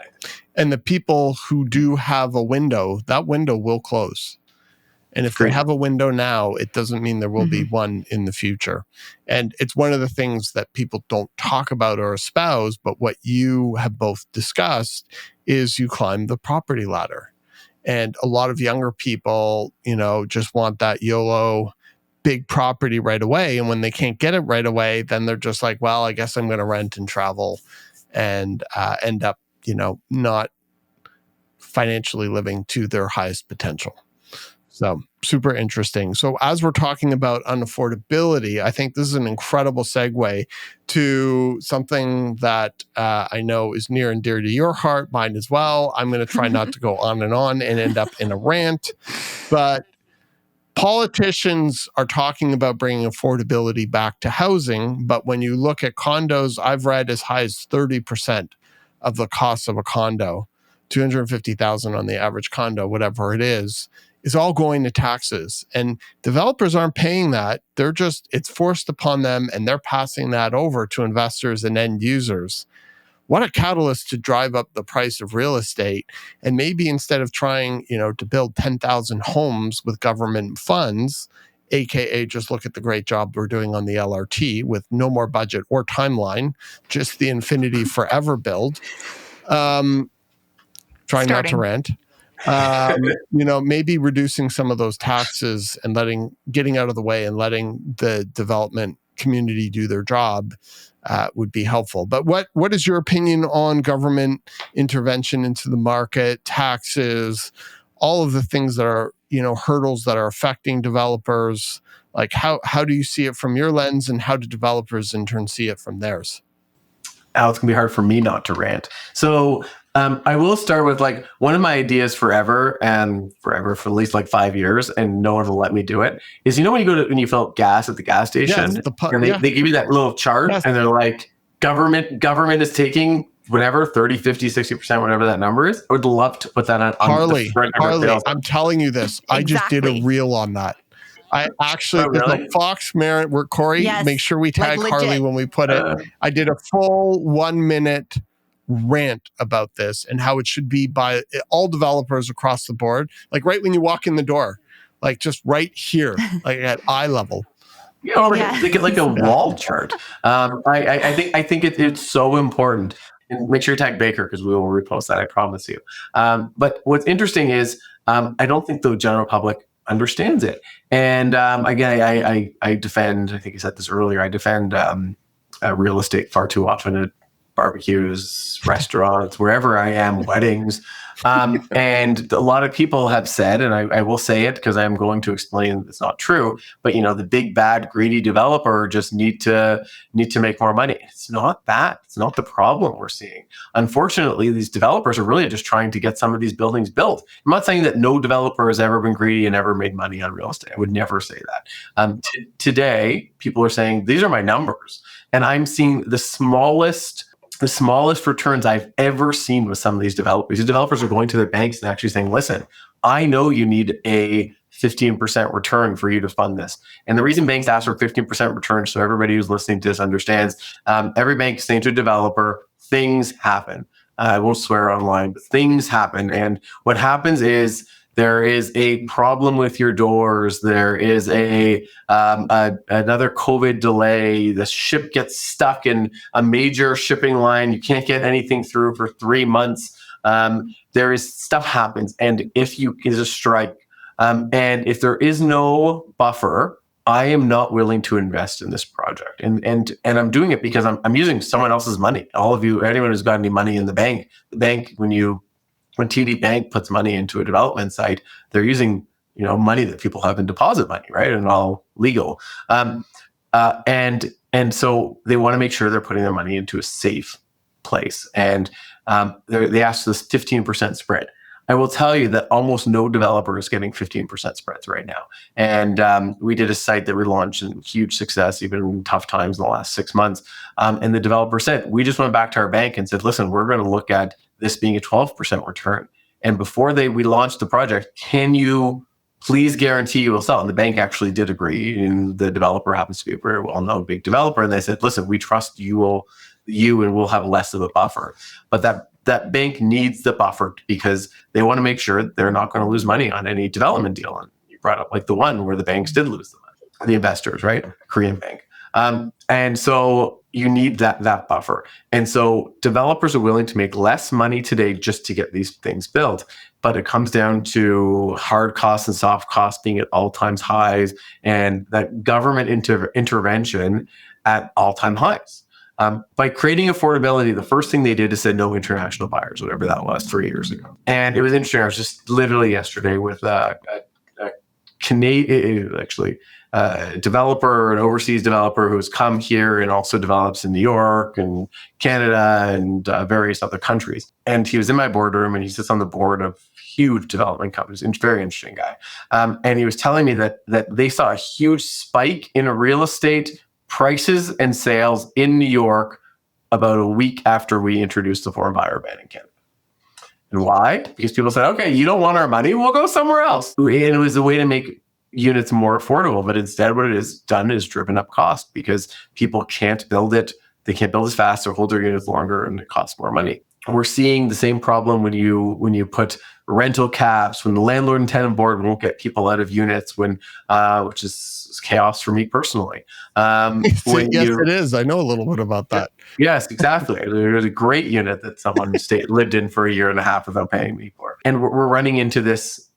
B: And the people who do have a window, that window will close. And if they have a window now, it doesn't mean there will be one in the future. And it's one of the things that people don't talk about or espouse, but what you have both discussed is you climb the property ladder. And a lot of younger people, just want that YOLO big property right away. And when they can't get it right away, then they're just like, well, I guess I'm going to rent and travel, and end up, not financially living to their highest potential. So super interesting. So as we're talking about unaffordability, I think this is an incredible segue to something that I know is near and dear to your heart, mine as well. I'm going to try not to go on and end up in a rant, but politicians are talking about bringing affordability back to housing. But when you look at condos, I've read as high as 30% of the cost of a condo, $250,000 on the average condo, whatever it is all going to taxes. And developers aren't paying that. It's forced upon them, and they're passing that over to investors and end users. What a catalyst to drive up the price of real estate. And maybe instead of trying, to build 10,000 homes with government funds, AKA just look at the great job we're doing on the LRT with no more budget or timeline, just the infinity forever build. Trying not to rant. Maybe reducing some of those taxes and getting out of the way and letting the development community do their job would be helpful. But what is your opinion on government intervention into the market, taxes, all of the things that are, hurdles that are affecting developers. Like how do you see it from your lens, and how do developers in turn see it from theirs?
C: Al, it's gonna be hard for me not to rant. So I will start with like one of my ideas forever for at least like 5 years, and no one will let me do it, is when you fill up gas at the gas station,
B: Yes,
C: and they give you that little chart,
B: Yes.
C: and they're like, government is taking whatever, 30, 50, 60%, whatever that number is. I would love to put that on
B: Harley,
C: the front of our sales.
B: I'm telling you this. I just did a reel on that. I actually,
C: Oh, really?
B: the Fox Marin, where Corey,
A: Yes,
B: make sure we tag
A: like
B: Harley
A: legit.
B: when we put it. I did a full 1 minute rant about this and how it should be by all developers across the board. Like right when you walk in the door, like just right here, like at eye level.
C: Think it like a wall chart. I think it's so important. And make sure you tag Baker, because we will repost that, I promise you. But what's interesting is I don't think the general public understands it. And again, I defend, I think I said this earlier, I defend real estate far too often at barbecues, restaurants, wherever I am, weddings. And a lot of people have said, and I will say it because I'm going to explain it's not true, but the big bad greedy developer just need to make more money. It's not that. It's not the problem we're seeing. Unfortunately, these developers are really just trying to get some of these buildings built. I'm not saying that no developer has ever been greedy and ever made money on real estate. I would never say that. Today, people are saying, these are my numbers. And I'm seeing the smallest returns I've ever seen with some of these developers. These developers are going to their banks and actually saying, listen, I know you need a 15% return for you to fund this. And the reason banks ask for 15% return, so everybody who's listening to this understands, every bank is saying to a developer, things happen. I won't swear online, but things happen. And what happens is, there is a problem with your doors. There is another COVID delay. The ship gets stuck in a major shipping line. You can't get anything through for 3 months. There is stuff happens, and if you is a strike, and if there is no buffer, I am not willing to invest in this project. And I'm doing it because I'm using someone else's money. All of you, anyone who's got any money in the bank, when TD Bank puts money into a development site, they're using money that people have in deposit money, right? And all legal. And so they want to make sure they're putting their money into a safe place. And they ask this 15% spread. I will tell you that almost no developer is getting 15% spreads right now. And we did a site that we launched in huge success, even in tough times in the last 6 months. And the developer said, we just went back to our bank and said, listen, we're going to look at this being a 12% return. And before we launched the project, can you please guarantee you will sell? And the bank actually did agree. And the developer happens to be a very well-known big developer. And they said, listen, we trust you and we'll have less of a buffer. But that bank needs the buffer because they want to make sure they're not going to lose money on any development deal. And you brought up like the one where the banks did lose the money, the investors, right? Korean bank. And so you need that buffer. And so developers are willing to make less money today just to get these things built. But it comes down to hard costs and soft costs being at all-time highs, and that government intervention at all-time highs. By creating affordability, the first thing they did is said no international buyers, whatever that was 3 years ago. And it was interesting. I was just literally yesterday with a Canadian, actually, developer, an overseas developer who's come here and also develops in New York and Canada and various other countries. And he was in my boardroom, and he sits on the board of huge development companies. He's a very interesting guy. And he was telling me that they saw a huge spike in real estate prices and sales in New York about a week after we introduced the foreign buyer ban in Canada. And why? Because people said, okay, you don't want our money, we'll go somewhere else. And it was a way to make units more affordable, but instead what it has done is driven up cost because people can't build it. They can't build as fast or hold their units longer, and it costs more money. We're seeing the same problem when you put rental caps, when the landlord and tenant board won't get people out of units, which is chaos for me personally.
B: Yes, it is. I know a little bit about that.
C: Yes, exactly. There's a great unit that someone lived in for a year and a half without paying me for, and we're running into this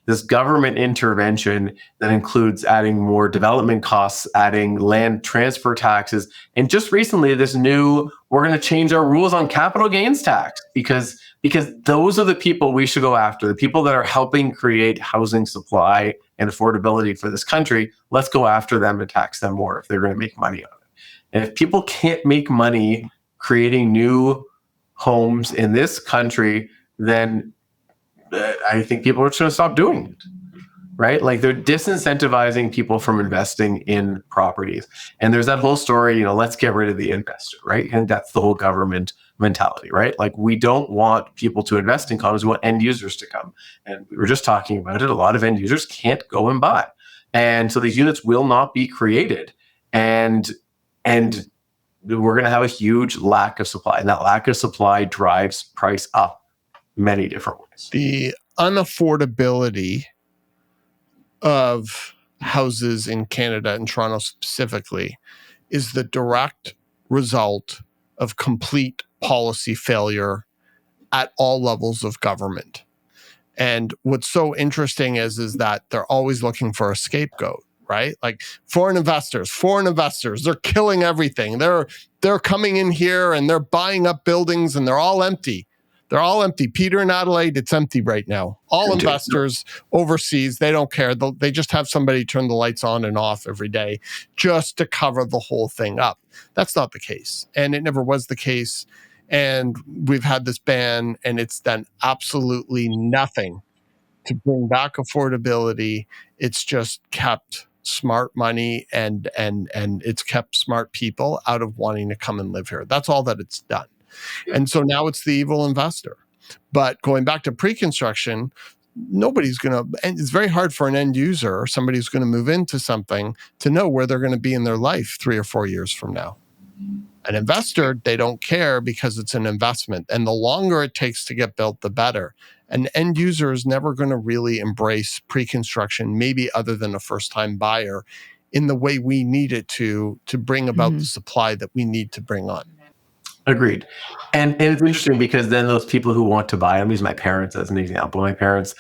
C: this government intervention that includes adding more development costs, adding land transfer taxes, and just recently this new, we're going to change our rules on capital gains tax because those are the people we should go after, the people that are helping create housing supply and affordability for this country. Let's go after them and tax them more if they're going to make money on it. And if people can't make money creating new homes in this country, then I think people are just going to stop doing it, right? Like they're disincentivizing people from investing in properties. And there's that whole story, let's get rid of the investor, right? And that's the whole government mentality, right? Like we don't want people to invest in condos, we want end users to come. And we were just talking about it. A lot of end users can't go and buy. And so these units will not be created. And we're going to have a huge lack of supply. And that lack of supply drives price up many different ways.
B: The unaffordability of houses in Canada and Toronto specifically is the direct result of complete policy failure at all levels of government. And what's so interesting is that they're always looking for a scapegoat, right? Like foreign investors, they're killing everything. They're coming in here and they're buying up buildings and they're all empty. They're all empty. Peter and Adelaide, it's empty right now. All investors overseas, they don't care. They just have somebody turn the lights on and off every day just to cover the whole thing up. That's not the case. And it never was the case. And we've had this ban and it's done absolutely nothing to bring back affordability. It's just kept smart money and it's kept smart people out of wanting to come and live here. That's all that it's done. And so now it's the evil investor. But going back to pre-construction, nobody's going to, and it's very hard for an end user or somebody who's going to move into something to know where they're going to be in their life 3 or 4 years from now. An investor, they don't care because it's an investment. And the longer it takes to get built, the better. An end user is never going to really embrace pre-construction, maybe other than a first-time buyer, in the way we need it to bring about the supply that we need to bring on.
C: Agreed. And it's interesting because then those people who want to buy, I'm using my parents as an example. My parents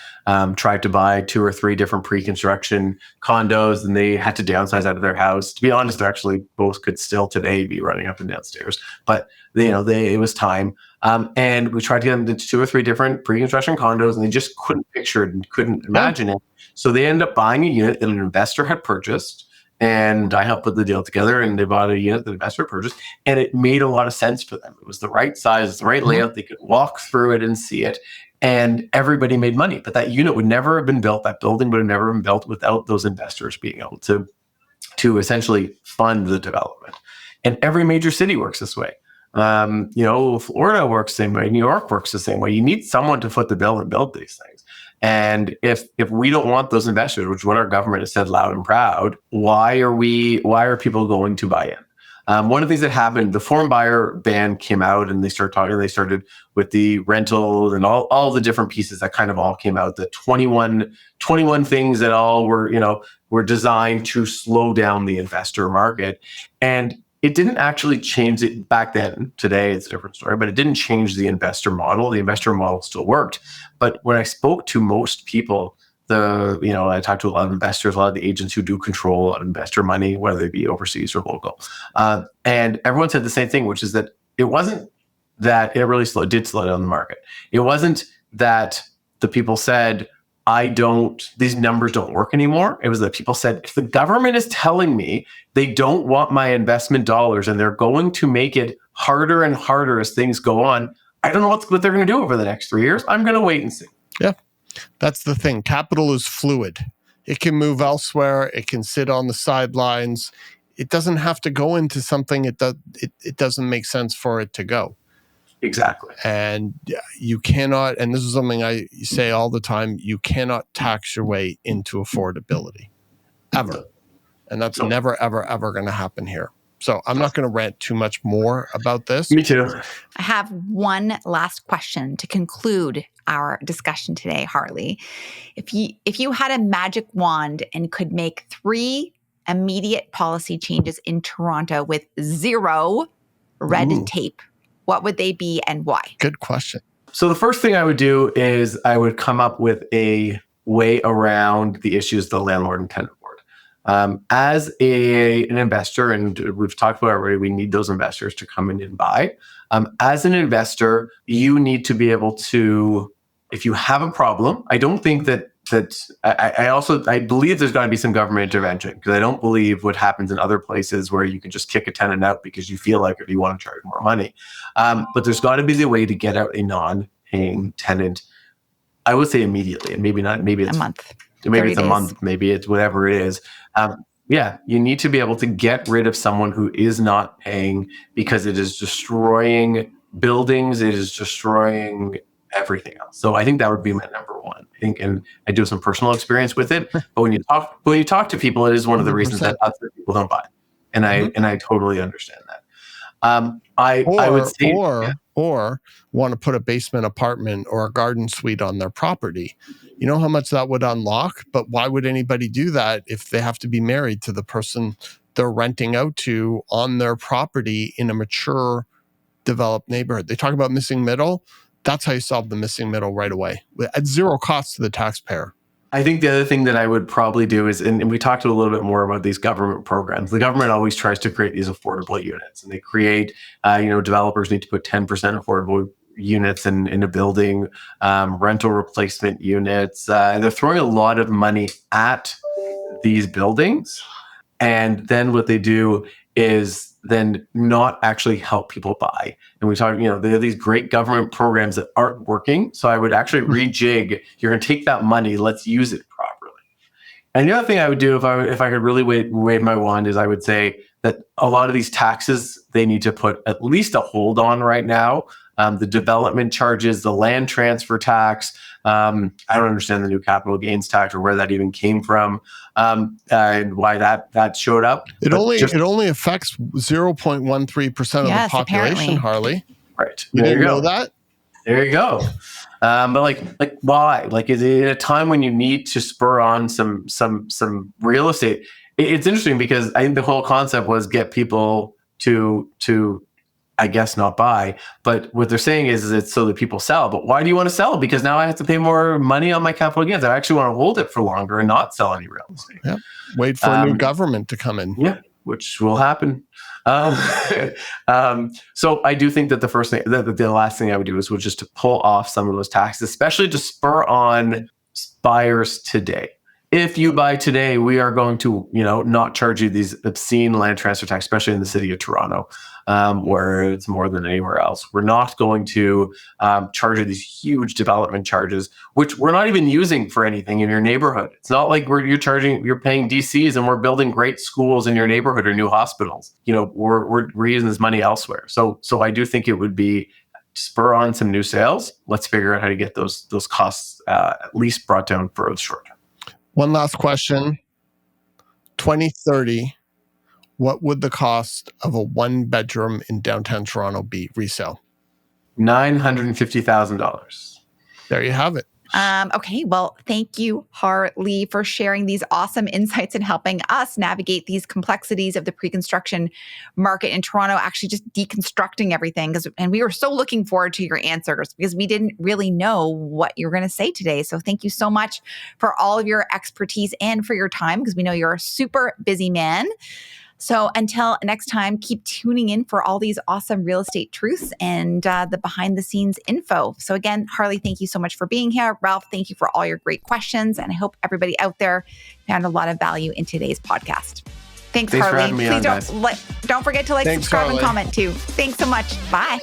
C: tried to buy 2 or 3 different pre-construction condos and they had to downsize out of their house. To be honest, they're actually both could still today be running up and downstairs, but it was time. And we tried to get them to 2 or 3 different pre-construction condos and they just couldn't picture it and couldn't imagine it. So they ended up buying a unit that an investor had purchased. And I helped put the deal together and they bought a unit that the investor purchased and it made a lot of sense for them. It was the right size, the right layout. They could walk through it and see it and everybody made money. But that unit would never have been built. That building would have never been built without those investors being able to essentially fund the development. And every major city works this way. Florida works the same way. New York works the same way. You need someone to foot the bill and build these things. And if we don't want those investors, which is what our government has said loud and proud, why are people going to buy in? One of the things that happened, the foreign buyer ban came out and they started with the rental and all the different pieces that kind of all came out, the 21 things that all were designed to slow down the investor market. And it didn't actually change it back then. Today, it's a different story, but it didn't change the investor model. The investor model still worked. But when I spoke to most people, I talked to a lot of investors, a lot of the agents who do control a lot of investor money, whether they be overseas or local. And everyone said the same thing, which is that it wasn't that it really did slow down the market. It wasn't that the people said, these numbers don't work anymore. It was that people said, if the government is telling me they don't want my investment dollars and they're going to make it harder and harder as things go on, I don't know what they're going to do over the next 3 years. I'm going to wait and see. Yeah,
B: that's the thing. Capital is fluid. It can move elsewhere. It can sit on the sidelines. It doesn't have to go into something it doesn't make sense for it to go.
C: Exactly.
B: And you cannot, and this is something I say all the time, you cannot tax your way into affordability, ever. And that's never, ever, ever going to happen here. So I'm not going to rant too much more about this.
C: Me too.
A: I have one last question to conclude our discussion today, Harley. If you had a magic wand and could make 3 immediate policy changes in Toronto with 0 red tape, what would they be and why?
B: Good question.
C: So the first thing I would do is I would come up with a way around the issues the landlord and tenant board. As an investor, and we've talked about already, we need those investors to come in and buy. As an investor, you need to be able to, if you have a problem, I don't think that I believe there's got to be some government intervention, because I don't believe what happens in other places where you can just kick a tenant out because you feel like it, you want to charge more money. But there's got to be the way to get out a non-paying tenant. I would say immediately, and maybe not. Maybe it's
A: a month.
C: Maybe it's a month. Maybe it's whatever it is. You need to be able to get rid of someone who is not paying, because it is destroying buildings. It is destroying everything else. So I think that would be my number one. I think, and I do have some personal experience with it. But when you talk to people, it is one of the reasons that other people don't buy. And I totally understand that. I would say,
B: or want to put a basement apartment or a garden suite on their property. You know how much that would unlock, but why would anybody do that if they have to be married to the person they're renting out to on their property in a mature, developed neighborhood? They talk about missing middle. That's how you solve the missing middle right away at zero cost to the taxpayer.
C: I think the other thing that I would probably do is, and we talked a little bit more about these government programs. The government always tries to create these affordable units, and they create, developers need to put 10% affordable units in a building, rental replacement units. And they're throwing a lot of money at these buildings. And then what they do is then not actually help people buy. And we talk, there are these great government programs that aren't working. So I would actually rejig. You're going to take that money, let's use it properly. And the other thing I would do if I could really wave my wand is I would say that a lot of these taxes, they need to put at least a hold on right now. The development charges, the land transfer tax. I don't understand the new capital gains tax or where that even came from, and why that showed up.
B: It only affects 0.13% of the population,
A: apparently.
B: Harley.
C: Right.
B: You didn't know that?
C: There you go. But like why? Like, is it a time when you need to spur on some real estate? It's interesting because I think the whole concept was get people to I guess not buy, but what they're saying is it's so that people sell. But why do you want to sell? Because now I have to pay more money on my capital gains. I actually want to hold it for longer and not sell any real estate.
B: Yeah. Wait for a new government to come in.
C: Yeah, which will happen. So I do think that the last thing I would do is just to pull off some of those taxes, especially to spur on buyers today. If you buy today, we are going to, not charge you these obscene land transfer tax, especially in the city of Toronto, where it's more than anywhere else. We're not going to charge you these huge development charges, which we're not even using for anything in your neighborhood. It's not like you're paying DCs and we're building great schools in your neighborhood or new hospitals. We're using this money elsewhere. So I do think it would be spur on some new sales. Let's figure out how to get those costs at least brought down for the short term.
B: One last question. 2030, what would the cost of a one-bedroom in downtown Toronto be resale?
C: $950,000.
B: There you have it.
A: Okay, well, thank you, Harley, for sharing these awesome insights and helping us navigate these complexities of the pre-construction market in Toronto, actually just deconstructing everything. And we were so looking forward to your answers because we didn't really know what you were going to say today. So thank you so much for all of your expertise and for your time, because we know you're a super busy man. So until next time, keep tuning in for all these awesome real estate truths and the behind the scenes info. So again, Harley, thank you so much for being here. Ralph, thank you for all your great questions. And I hope everybody out there found a lot of value in today's podcast. Thanks Harley.
C: For having me on,
A: Please don't forget to subscribe, and comment too. Thanks so much. Bye.